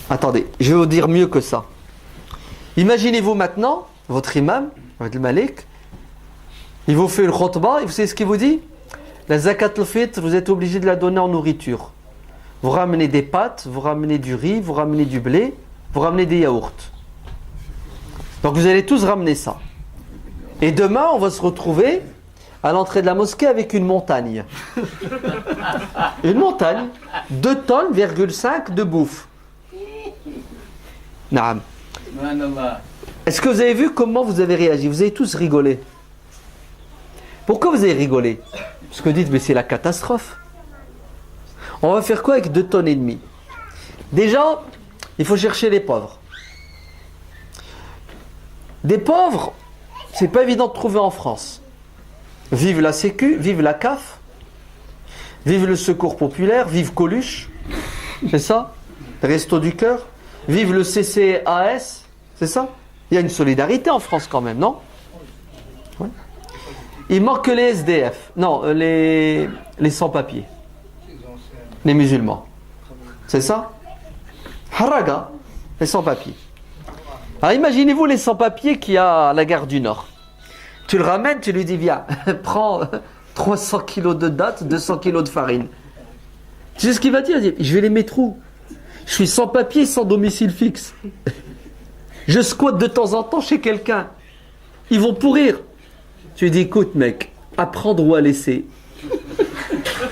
Attendez, je vais vous dire mieux que ça. Imaginez-vous maintenant, votre imam, avec le Malik, il vous fait le khutbah, et vous savez ce qu'il vous dit? La zakat al-fitr, vous êtes obligé de la donner en nourriture. Vous ramenez des pâtes, vous ramenez du riz, vous ramenez du blé, vous ramenez des yaourts. Donc vous allez tous ramener ça. Et demain, on va se retrouver à l'entrée de la mosquée avec une montagne. Une montagne, 2,5 tonnes de bouffe. Naam. Est-ce que vous avez vu comment vous avez réagi? Vous avez tous rigolé. Pourquoi vous avez rigolé? Parce que vous dites, mais c'est la catastrophe. On va faire quoi avec 2,5 tonnes? Déjà, il faut chercher les pauvres. Des pauvres, c'est pas évident de trouver en France. Vive la Sécu, vive la CAF, vive le Secours Populaire, vive Coluche, c'est ça? Resto du Cœur, vive le CCAS, c'est ça? Il y a une solidarité en France quand même, non? Ouais. Il manque que les SDF, non, les sans-papiers, les musulmans, c'est ça? Haraga, les sans-papiers. Alors imaginez-vous les sans-papiers qu'il y a à la gare du Nord. Tu le ramènes, tu lui dis viens, prends 300 kilos de dattes, 200 kilos de farine. Tu sais ce qu'il va dire? Il dit, je vais les mettre où? Je suis sans papier, sans domicile fixe. Je squatte de temps en temps chez quelqu'un. Ils vont pourrir. Tu lui dis, écoute mec, à prendre ou à laisser.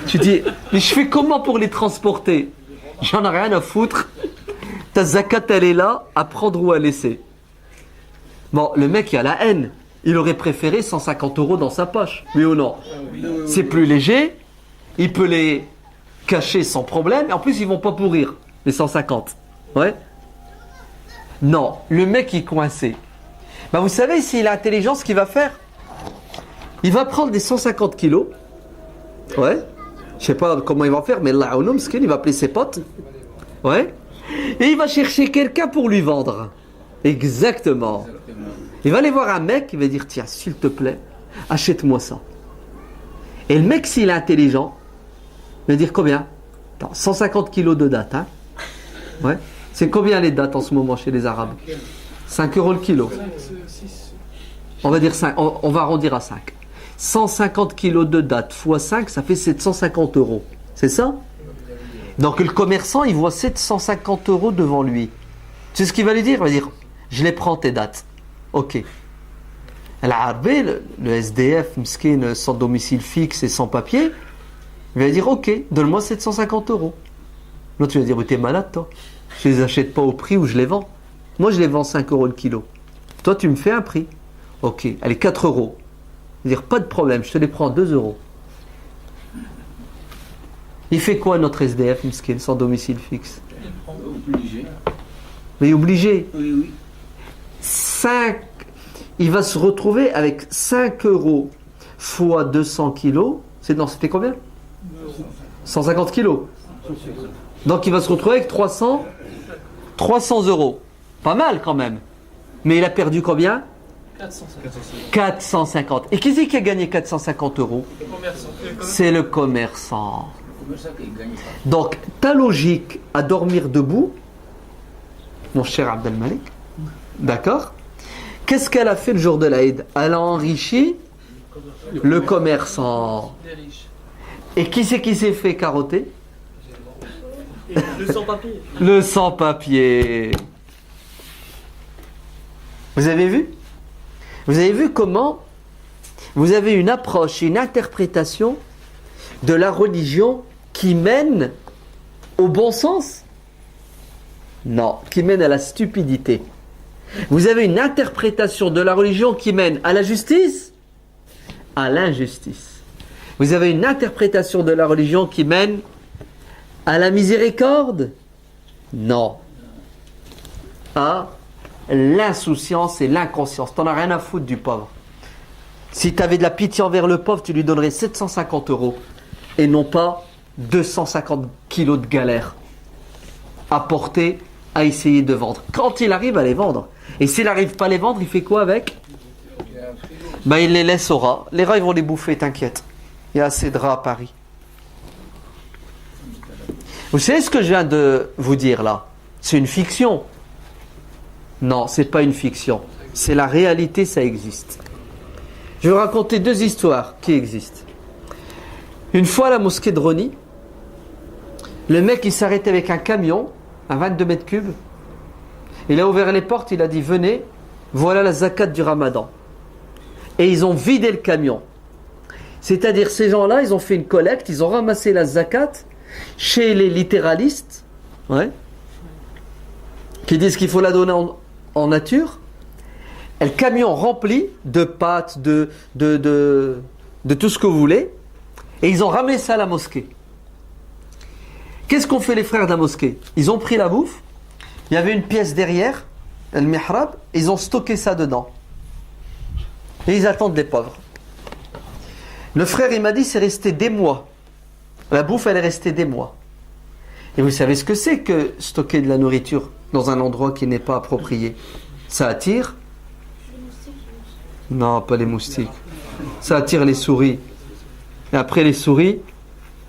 Tu dis, mais je fais comment pour les transporter? J'en ai rien à foutre. Ta zakat, elle est là, à prendre ou à laisser. Bon, le mec, il a la haine. Il aurait préféré 150 € dans sa poche. Oui ou non? C'est plus léger. Il peut les cacher sans problème. Et en plus, ils vont pas pourrir, les 150. Ouais? Non, le mec, il est coincé. Ben, vous savez, s'il a intelligent, ce qu'il va faire? Il va prendre des 150 kilos. Ouais? Je sais pas comment il va faire, mais Allah, il va appeler ses potes. Ouais? Et il va chercher quelqu'un pour lui vendre. Exactement. Il va aller voir un mec, il va dire, tiens, s'il te plaît, achète-moi ça. Et le mec, s'il est intelligent, il va dire combien? Attends, 150 kilos de dattes, hein? Ouais. C'est combien les dattes en ce moment chez les Arabes? 5 € le kilo. On va dire 5, on va arrondir à 5. 150 kilos de dattes fois 5, ça fait 750 €. C'est ça? Donc le commerçant, il voit 750 € devant lui. Tu sais ce qu'il va lui dire? Il va dire, je les prends tes dattes. Ok. L'Arabé, le SDF, miskin, sans domicile fixe et sans papier, il va dire, ok, donne-moi 750 €. L'autre, tu vas dire, mais t'es malade toi. Je les achète pas au prix où je les vends. Moi, je les vends 5 € le kilo. Toi, tu me fais un prix. Ok, allez, 4 €. Il va dire, pas de problème, je te les prends 2 €. Il fait quoi notre SDF, miskin, sans domicile fixe? Obligé. Mais obligé. Oui, oui. 5, il va se retrouver avec 5 € fois 200 kilos. C'était combien? 150 kilos. Donc il va se retrouver avec 300 €. Pas mal quand même. Mais il a perdu combien? 450. Et qui c'est qui a gagné 450 €? C'est le commerçant. Donc ta logique à dormir debout, mon cher Abdelmalik, d'accord? Qu'est-ce qu'elle a fait le jour de l'Aïd? Elle a enrichi le commerçant. Et qui c'est qui s'est fait carotter? Le sans-papier. Le sans-papier. Vous avez vu? Vous avez vu comment vous avez une approche, une interprétation de la religion qui mène au bon sens? Non, qui mène à la stupidité. Vous avez une interprétation de la religion qui mène à la justice, à l'injustice. Vous avez une interprétation de la religion qui mène à la miséricorde? Non. À l'insouciance et l'inconscience. T'en as rien à foutre du pauvre. Si tu avais de la pitié envers le pauvre, tu lui donnerais 750 € et non pas 250 kilos de galère à porter, à essayer de vendre. Quand il arrive à les vendre. Et s'il n'arrive pas à les vendre, il fait quoi avec? Ben, il les laisse aux rats. Les rats, ils vont les bouffer, t'inquiète. Il y a assez de rats à Paris. Vous savez ce que je viens de vous dire là? C'est une fiction. Non, c'est pas une fiction. C'est la réalité, ça existe. Je vais vous raconter 2 histoires qui existent. Une fois à la mosquée de Rony, le mec il s'arrêtait avec un camion à 22 mètres cubes. Il a ouvert les portes, il a dit venez, voilà la zakat du Ramadan. Et ils ont vidé le camion. C'est-à-dire ces gens-là, ils ont fait une collecte, ils ont ramassé la zakat chez les littéralistes, ouais, qui disent qu'il faut la donner en nature. Et le camion rempli de pâtes, de tout ce que vous voulez. Et ils ont ramené ça à la mosquée. Qu'est-ce qu'ont fait les frères de la mosquée? Ils ont pris la bouffe. Il y avait une pièce derrière, le mihrab, et ils ont stocké ça dedans. Et ils attendent les pauvres. Le frère, il m'a dit, c'est resté des mois. La bouffe, elle est restée des mois. Et vous savez ce que c'est que stocker de la nourriture dans un endroit qui n'est pas approprié? Ça attire? Non, pas les moustiques. Ça attire les souris. Et après les souris,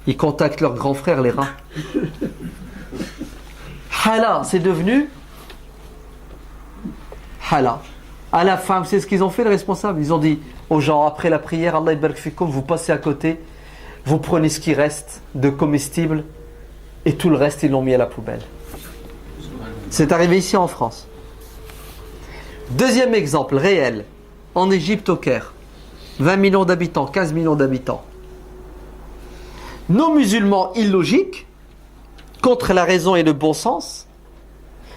ils contactent leurs grands frères, les rats. Hala, c'est devenu Hala. À la fin, c'est ce qu'ils ont fait, les responsables. Ils ont dit aux gens, après la prière, Allah barak fikoum, vous passez à côté, vous prenez ce qui reste de comestibles et tout le reste, ils l'ont mis à la poubelle. C'est arrivé ici en France. Deuxième exemple réel, en Égypte, au Caire. 20 millions d'habitants, 15 millions d'habitants. Nos musulmans illogiques, contre la raison et le bon sens,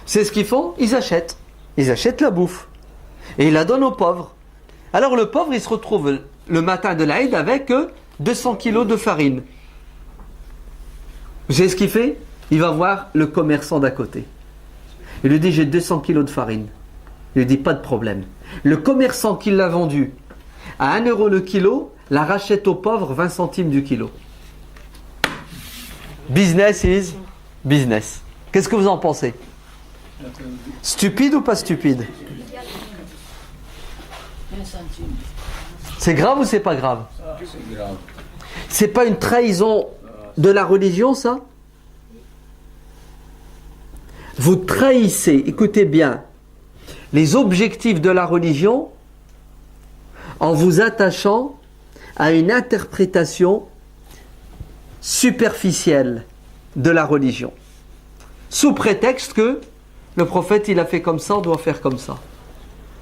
c'est ce qu'ils font, ils achètent. Ils achètent la bouffe. Et ils la donnent aux pauvres. Alors le pauvre, il se retrouve le matin de l'Aïd avec 200 kilos de farine. Vous savez ce qu'il fait? Il va voir le commerçant d'à côté. Il lui dit, j'ai 200 kilos de farine. Il lui dit, pas de problème. Le commerçant qui l'a vendu à 1 euro le kilo, la rachète aux pauvres 20 centimes du kilo. Business is business. Qu'est-ce que vous en pensez? Stupide ou pas stupide? C'est grave ou c'est pas grave? C'est grave. C'est pas une trahison de la religion, ça? Vous trahissez, écoutez bien, les objectifs de la religion en vous attachant à une interprétation superficielle de la religion, sous prétexte que le prophète il a fait comme ça, on doit faire comme ça.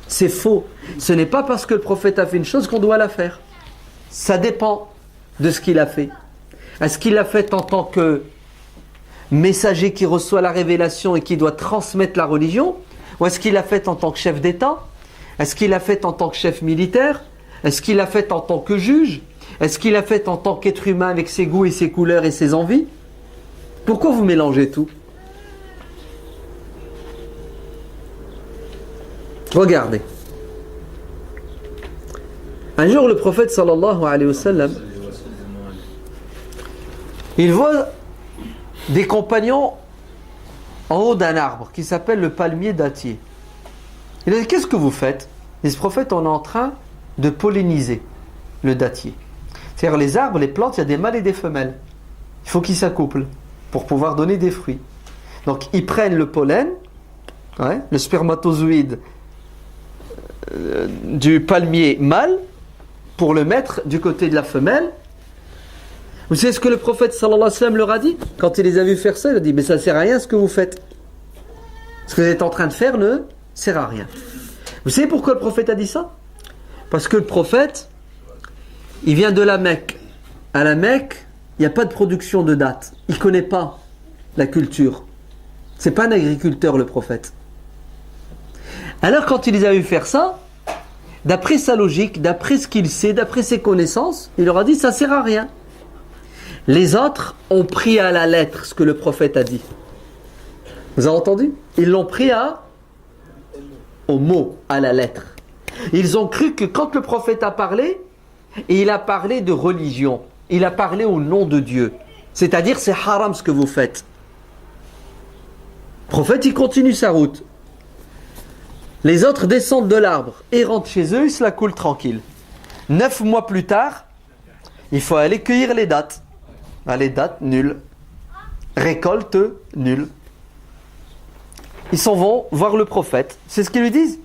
C'est faux. Ce n'est pas parce que le prophète a fait une chose qu'on doit la faire. Ça dépend de ce qu'il a fait. Est-ce qu'il l'a fait en tant que messager qui reçoit la révélation et qui doit transmettre la religion? Ou est-ce qu'il l'a fait en tant que chef d'État? Est-ce qu'il l'a fait en tant que chef militaire? Est-ce qu'il l'a fait en tant que juge? Est-ce qu'il l'a fait en tant qu'être humain avec ses goûts et ses couleurs et ses envies? Pourquoi vous mélangez tout? Regardez. Un jour, le prophète sallallahu alayhi wa sallam, il voit des compagnons en haut d'un arbre qui s'appelle le palmier dattier. Il a dit, qu'est-ce que vous faites? Il dit, prophète, on est en train de polliniser le dattier. C'est-à-dire les arbres, les plantes, il y a des mâles et des femelles. Il faut qu'ils s'accouplent pour pouvoir donner des fruits. Donc ils prennent le pollen, le spermatozoïde du palmier mâle pour le mettre du côté de la femelle. Vous savez ce que le prophète sallallahu alayhi wa sallam leur a dit? Quand il les a vus faire ça, il a dit, mais ça ne sert à rien ce que vous faites. Ce que vous êtes en train de faire ne sert à rien. Vous savez pourquoi le prophète a dit ça? Parce que le prophète, il vient de la Mecque. À la Mecque, il n'y a pas de production de dattes. Il ne connaît pas la culture. Ce n'est pas un agriculteur, le prophète. Alors quand il les a vus faire ça, d'après sa logique, d'après ce qu'il sait, d'après ses connaissances, il leur a dit, ça ne sert à rien. Les autres ont pris à la lettre ce que le prophète a dit. Vous avez entendu? Ils l'ont pris au mot, à la lettre. Ils ont cru que quand le prophète a parlé, et il a parlé de religion, il a parlé au nom de Dieu. C'est-à-dire, c'est haram ce que vous faites. Le prophète, il continue sa route. Les autres descendent de l'arbre et rentrent chez eux, ils se la coulent tranquille. 9 mois plus tard, il faut aller cueillir les dattes. Les dattes, nul. Récolte, nul. Ils s'en vont voir le prophète. C'est ce qu'ils lui disent.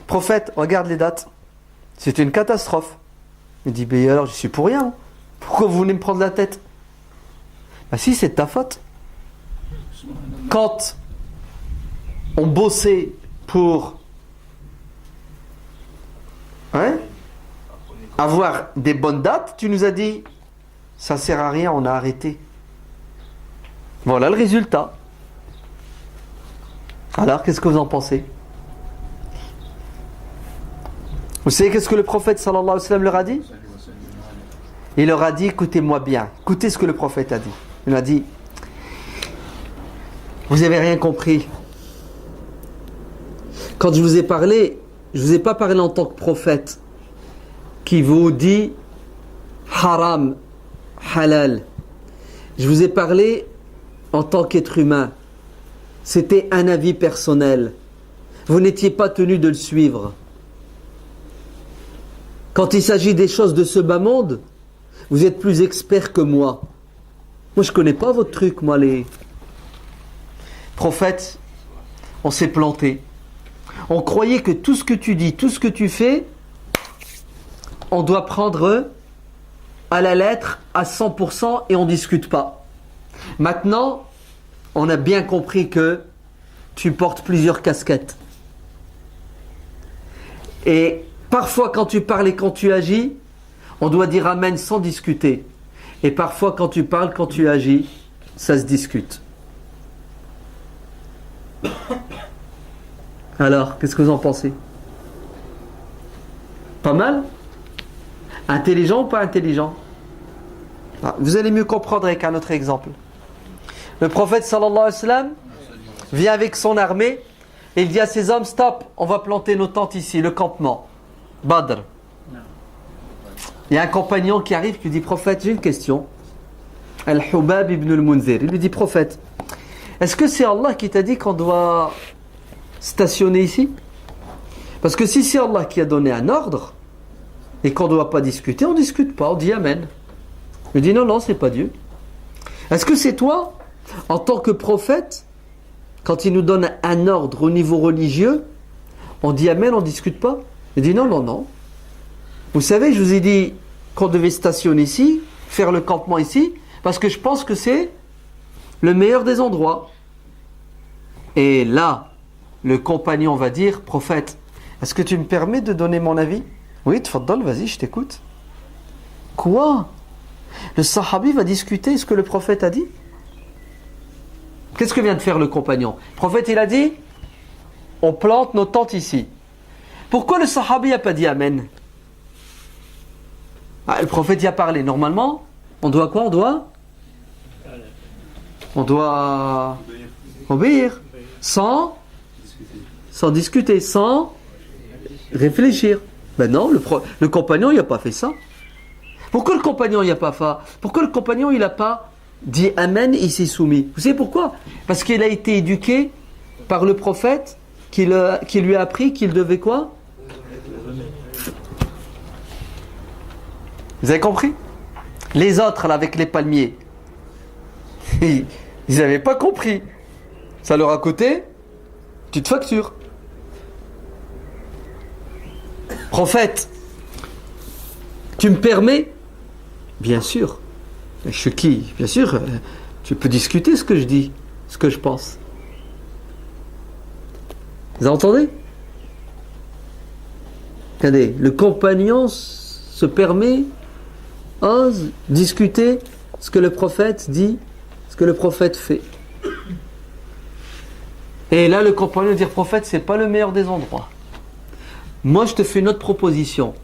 Prophète, regarde les dattes. C'est une catastrophe. Il dit, mais alors, je suis pour rien. Pourquoi vous voulez me prendre la tête? Ben si, c'est de ta faute. Quand on bossait pour avoir des bonnes dates, tu nous as dit, ça sert à rien, on a arrêté. Voilà le résultat. Alors, qu'est-ce que vous en pensez? Vous savez qu'est-ce que le prophète sallallahu alayhi wa sallam leur a dit? Il leur a dit, écoutez-moi bien, écoutez ce que le prophète a dit. Il a dit, vous n'avez rien compris. Quand je vous ai parlé, je ne vous ai pas parlé en tant que prophète qui vous dit haram, halal. Je vous ai parlé en tant qu'être humain. C'était un avis personnel. Vous n'étiez pas tenu de le suivre. Quand il s'agit des choses de ce bas monde, vous êtes plus expert que moi. Moi, je ne connais pas votre truc, moi, les prophètes. On s'est planté. On croyait que tout ce que tu dis, tout ce que tu fais, on doit prendre à la lettre, à 100% et on ne discute pas. Maintenant, on a bien compris que tu portes plusieurs casquettes. Et parfois quand tu parles et quand tu agis, on doit dire Amen sans discuter. Et parfois quand tu parles, quand tu agis, ça se discute. Alors, qu'est-ce que vous en pensez? Pas mal? Intelligent ou pas intelligent? Vous allez mieux comprendre avec un autre exemple. Le prophète sallallahu alayhi wa sallam vient avec son armée et il dit à ses hommes, stop, on va planter nos tentes ici, le campement. Badr. Il y a un compagnon qui arrive qui lui dit, prophète, j'ai une question. Al-Hubab ibn al-Munzir. Il lui dit, prophète, est-ce que c'est Allah qui t'a dit qu'on doit stationner ici? Parce que si c'est Allah qui a donné un ordre et qu'on ne doit pas discuter, on ne discute pas, on dit Amen. Il dit non, c'est pas Dieu. Est-ce que c'est toi, en tant que prophète, quand il nous donne un ordre au niveau religieux, on dit Amen, on ne discute pas? Il dit non. Vous savez, je vous ai dit qu'on devait stationner ici, faire le campement ici, parce que je pense que c'est le meilleur des endroits. Et là, le compagnon va dire, prophète, est-ce que tu me permets de donner mon avis? Oui, tfaddal, vas-y, je t'écoute. Quoi? Le sahabi va discuter ce que le prophète a dit? Qu'est-ce que vient de faire le compagnon? Le prophète, il a dit, on plante nos tentes ici. Pourquoi le sahabi n'a pas dit Amen? Le prophète y a parlé. Normalement, on doit quoi? On doit obéir. Sans discuter, sans réfléchir. Ben non, le compagnon, il n'a pas fait ça. Pourquoi le compagnon, il n'a pas fait? Pourquoi le compagnon, il n'a pas dit Amen et il s'est soumis? Vous savez pourquoi? Parce qu'il a été éduqué par le prophète qui lui a appris qu'il devait quoi? Vous avez compris? Les autres, là, avec les palmiers, ils n'avaient pas compris. Ça leur a coûté une petite facture. Prophète, tu me permets? Bien sûr. Je suis qui? Bien sûr, tu peux discuter ce que je dis, ce que je pense. Vous entendez? Regardez, le compagnon se permet, ose discuter ce que le prophète dit, ce que le prophète fait. Et là, le compagnon dit, prophète, c'est pas le meilleur des endroits. Moi, je te fais une autre proposition.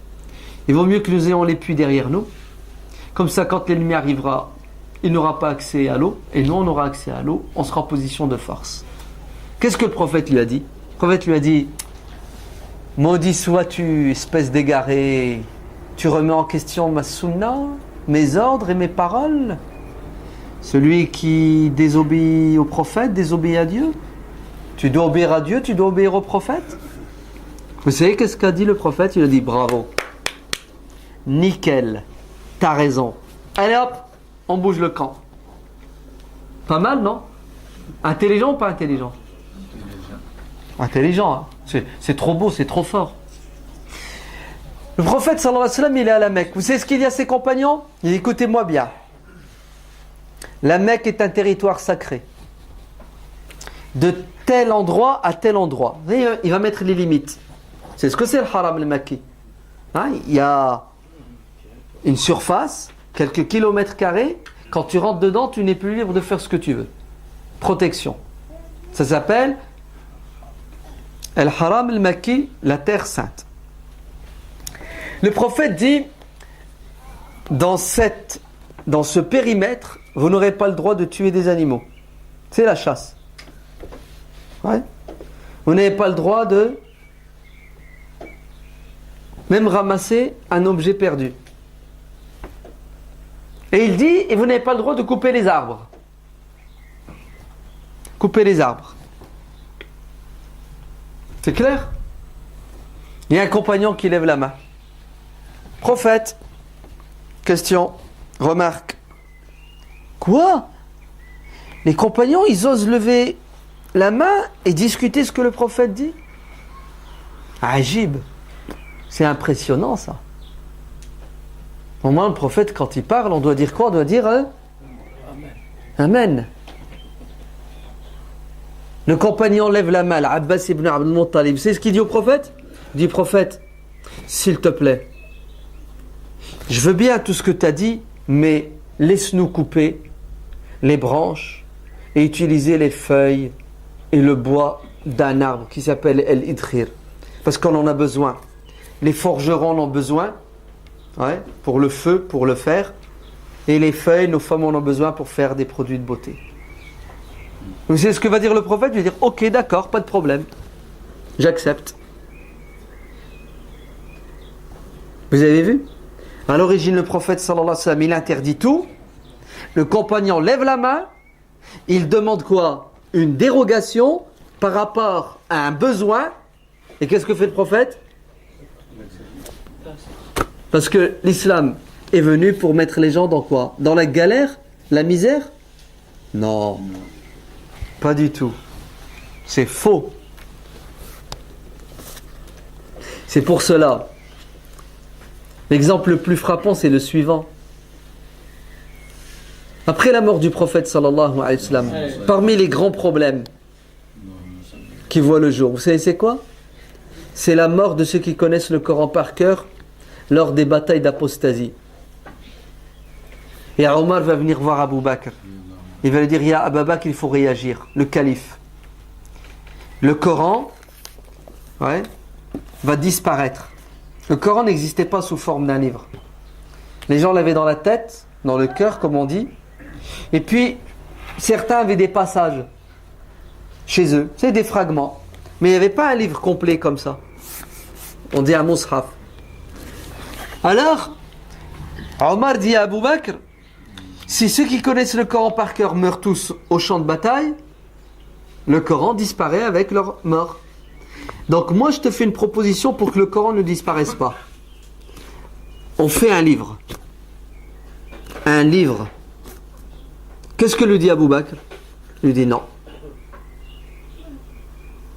Il vaut mieux que nous ayons les puits derrière nous. Comme ça, quand l'ennemi arrivera, il n'aura pas accès à l'eau. Et nous, on aura accès à l'eau. On sera en position de force. Qu'est-ce que le prophète lui a dit? Le prophète lui a dit, maudit sois-tu, espèce d'égaré. Tu remets en question ma sunna, mes ordres et mes paroles. Celui qui désobéit au prophète, désobéit à Dieu. Tu dois obéir à Dieu, tu dois obéir au prophète. Vous savez qu'est-ce qu'a dit le prophète? Il a dit bravo. Nickel. T'as raison. Allez hop, on bouge le camp. Pas mal, non? Intelligent ou pas intelligent? Intelligent, hein? C'est trop beau, c'est trop fort. Le prophète sallallahu alayhi wa sallam, il est à la Mecque. Vous savez ce qu'il dit à ses compagnons? Il dit, écoutez-moi bien. La Mecque est un territoire sacré. De tel endroit à tel endroit. Vous voyez, il va mettre les limites. C'est ce que c'est le haram al-Makki. Hein? Il y a une surface, quelques kilomètres carrés. Quand tu rentres dedans, tu n'es plus libre de faire ce que tu veux. Protection. Ça s'appelle al-Haram al-Makki, la terre sainte. Le prophète dit, dans ce périmètre, vous n'aurez pas le droit de tuer des animaux. C'est la chasse. Ouais. Vous n'avez pas le droit de même ramasser un objet perdu. Et il dit, et vous n'avez pas le droit de couper les arbres. Couper les arbres. C'est clair? Il y a un compagnon qui lève la main. Prophète, question, remarque. Quoi? Les compagnons, ils osent lever la main et discuter ce que le prophète dit? Ajib. C'est impressionnant ça. Au moins le prophète, quand il parle, on doit dire quoi? On doit dire Amen. Le compagnon lève la main, Abbas ibn Abdul Muttalib. C'est ce qu'il dit au prophète? Il dit, prophète, s'il te plaît, je veux bien tout ce que tu as dit, mais laisse-nous couper les branches et utiliser les feuilles et le bois d'un arbre qui s'appelle el-idkhir. Parce qu'on en a besoin. Les forgerons en ont besoin, ouais, pour le feu, pour le fer. Et les feuilles, nos femmes en ont besoin pour faire des produits de beauté. Vous savez ce que va dire le prophète? Il va dire, ok, d'accord, pas de problème. J'accepte. Vous avez vu? À l'origine, le prophète sallallahu alayhi wa sallam, il interdit tout. Le compagnon lève la main. Il demande quoi? Une dérogation par rapport à un besoin. Et qu'est-ce que fait le prophète? Parce que l'islam est venu pour mettre les gens dans quoi? Dans la galère? La misère? Non. Pas du tout. C'est faux. C'est pour cela. L'exemple le plus frappant, c'est le suivant. Après la mort du prophète sallallahu alayhi wa sallam, parmi les grands problèmes qui voient le jour, vous savez c'est quoi? C'est la mort de ceux qui connaissent le Coran par cœur lors des batailles d'apostasie. Et Omar va venir voir Abu Bakr. Il va lui dire, ya Abu Bakr, il faut réagir. Le calife. Le Coran, ouais, va disparaître. Le Coran n'existait pas sous forme d'un livre. Les gens l'avaient dans la tête, dans le cœur, comme on dit. Et puis, certains avaient des passages chez eux. C'est des fragments. Mais il n'y avait pas un livre complet comme ça. On dit un mushaf. Alors, Omar dit à Abu Bakr, si ceux qui connaissent le Coran par cœur meurent tous au champ de bataille, le Coran disparaît avec leur mort. Donc moi je te fais une proposition pour que le Coran ne disparaisse pas. On fait un livre. Un livre. Qu'est-ce que lui dit Abu Bakr? Il lui dit non.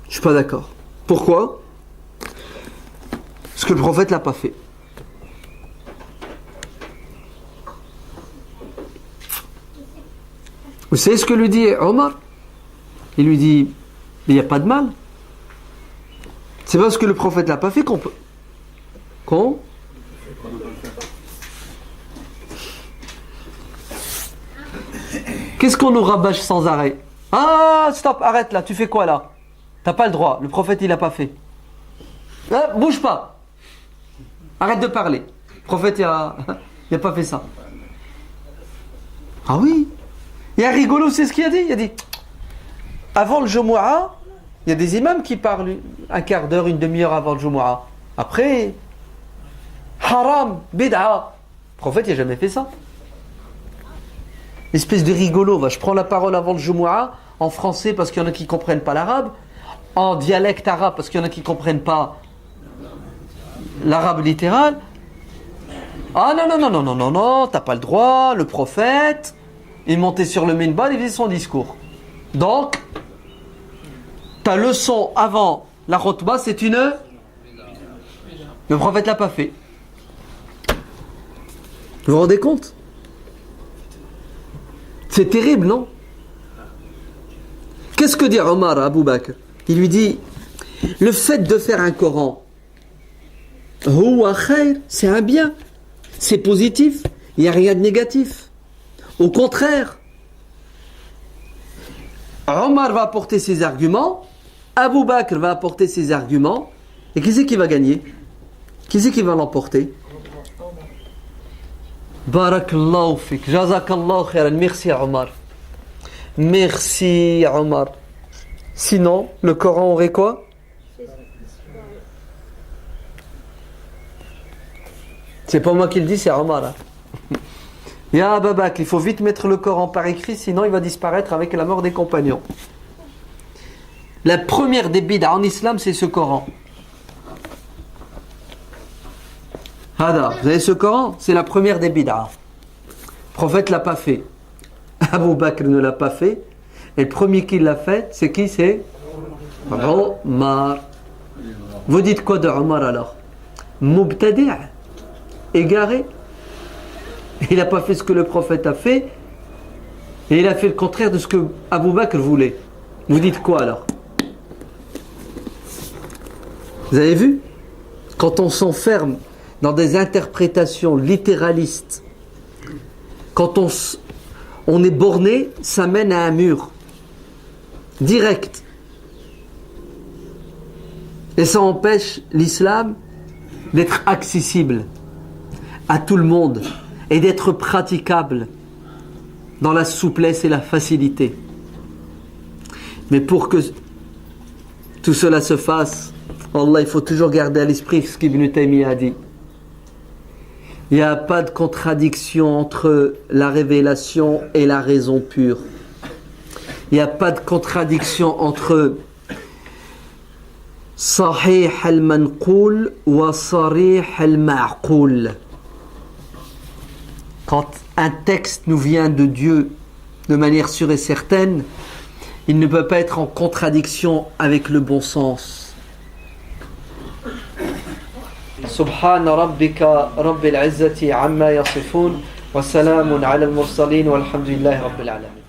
Je ne suis pas d'accord. Pourquoi? Parce que le prophète ne l'a pas fait. Vous savez ce que lui dit Omar? Il lui dit, il n'y a pas de mal. C'est parce que le prophète ne l'a pas fait qu'on peut. Qu'est-ce qu'on nous rabâche sans arrêt? Ah, stop, arrête là, tu fais quoi là? T'as pas le droit, le prophète il l'a pas fait. Ah, bouge pas. Arrête de parler. Le prophète il a pas fait ça. Ah oui. Il y a rigolo, c'est ce qu'il a dit. Il a dit, avant le Jumu'ah, il y a des imams qui parlent un quart d'heure, une demi-heure avant le Jumu'ah. Après, haram, bid'a. Le prophète, il n'a jamais fait ça. Espèce de rigolo. Je prends la parole avant le Jumu'ah, en français parce qu'il y en a qui ne comprennent pas l'arabe, en dialecte arabe parce qu'il y en a qui ne comprennent pas l'arabe littéral. Ah non, t'as pas le droit, le prophète, il montait sur le minbar, il faisait son discours. Donc, ta leçon avant la khutbah, c'est une... Le prophète l'a pas fait. Vous vous rendez compte? C'est terrible, non? Qu'est-ce que dit Omar à Abu Bakr? Il lui dit, le fait de faire un Coran, huwa khair, c'est un bien, c'est positif, il n'y a rien de négatif. Au contraire, Omar va apporter ses arguments, Abu Bakr va apporter ses arguments, et qui c'est qui va gagner? Qui c'est qui va l'emporter? Barakallahu fik, jazakallahu khairan, merci Omar. Merci Omar. Sinon, le Coran aurait quoi? C'est pas moi qui le dis, c'est Omar. Ya Abu Bakr, il faut vite mettre le Coran par écrit, sinon il va disparaître avec la mort des compagnons. La première des bid'a en islam, c'est ce Coran. Hada, vous avez ce Coran? C'est la première des bid'a. Le prophète l'a pas fait. Abu Bakr ne l'a pas fait. Et le premier qui l'a fait, c'est qui? C'est Omar. Vous dites quoi de Omar alors? Mubtadi', égaré. Il n'a pas fait ce que le prophète a fait. Et il a fait le contraire de ce que Abu Bakr voulait. Vous dites quoi alors? Vous avez vu? Quand on s'enferme dans des interprétations littéralistes, quand on est borné, ça mène à un mur. Direct. Et ça empêche l'islam d'être accessible à tout le monde et d'être praticable dans la souplesse et la facilité. Mais pour que tout cela se fasse, Allah, il faut toujours garder à l'esprit ce qu'Ibn Taymiyyah a dit. Il n'y a pas de contradiction entre la révélation et la raison pure. Il n'y a pas de contradiction entre Sahih al-manqoul wa sarih al-ma'qoul. Quand un texte nous vient de Dieu de manière sûre et certaine, il ne peut pas être en contradiction avec le bon sens. سبحان ربك رب العزة عما يصفون وسلام على المرسلين والحمد لله رب العالمين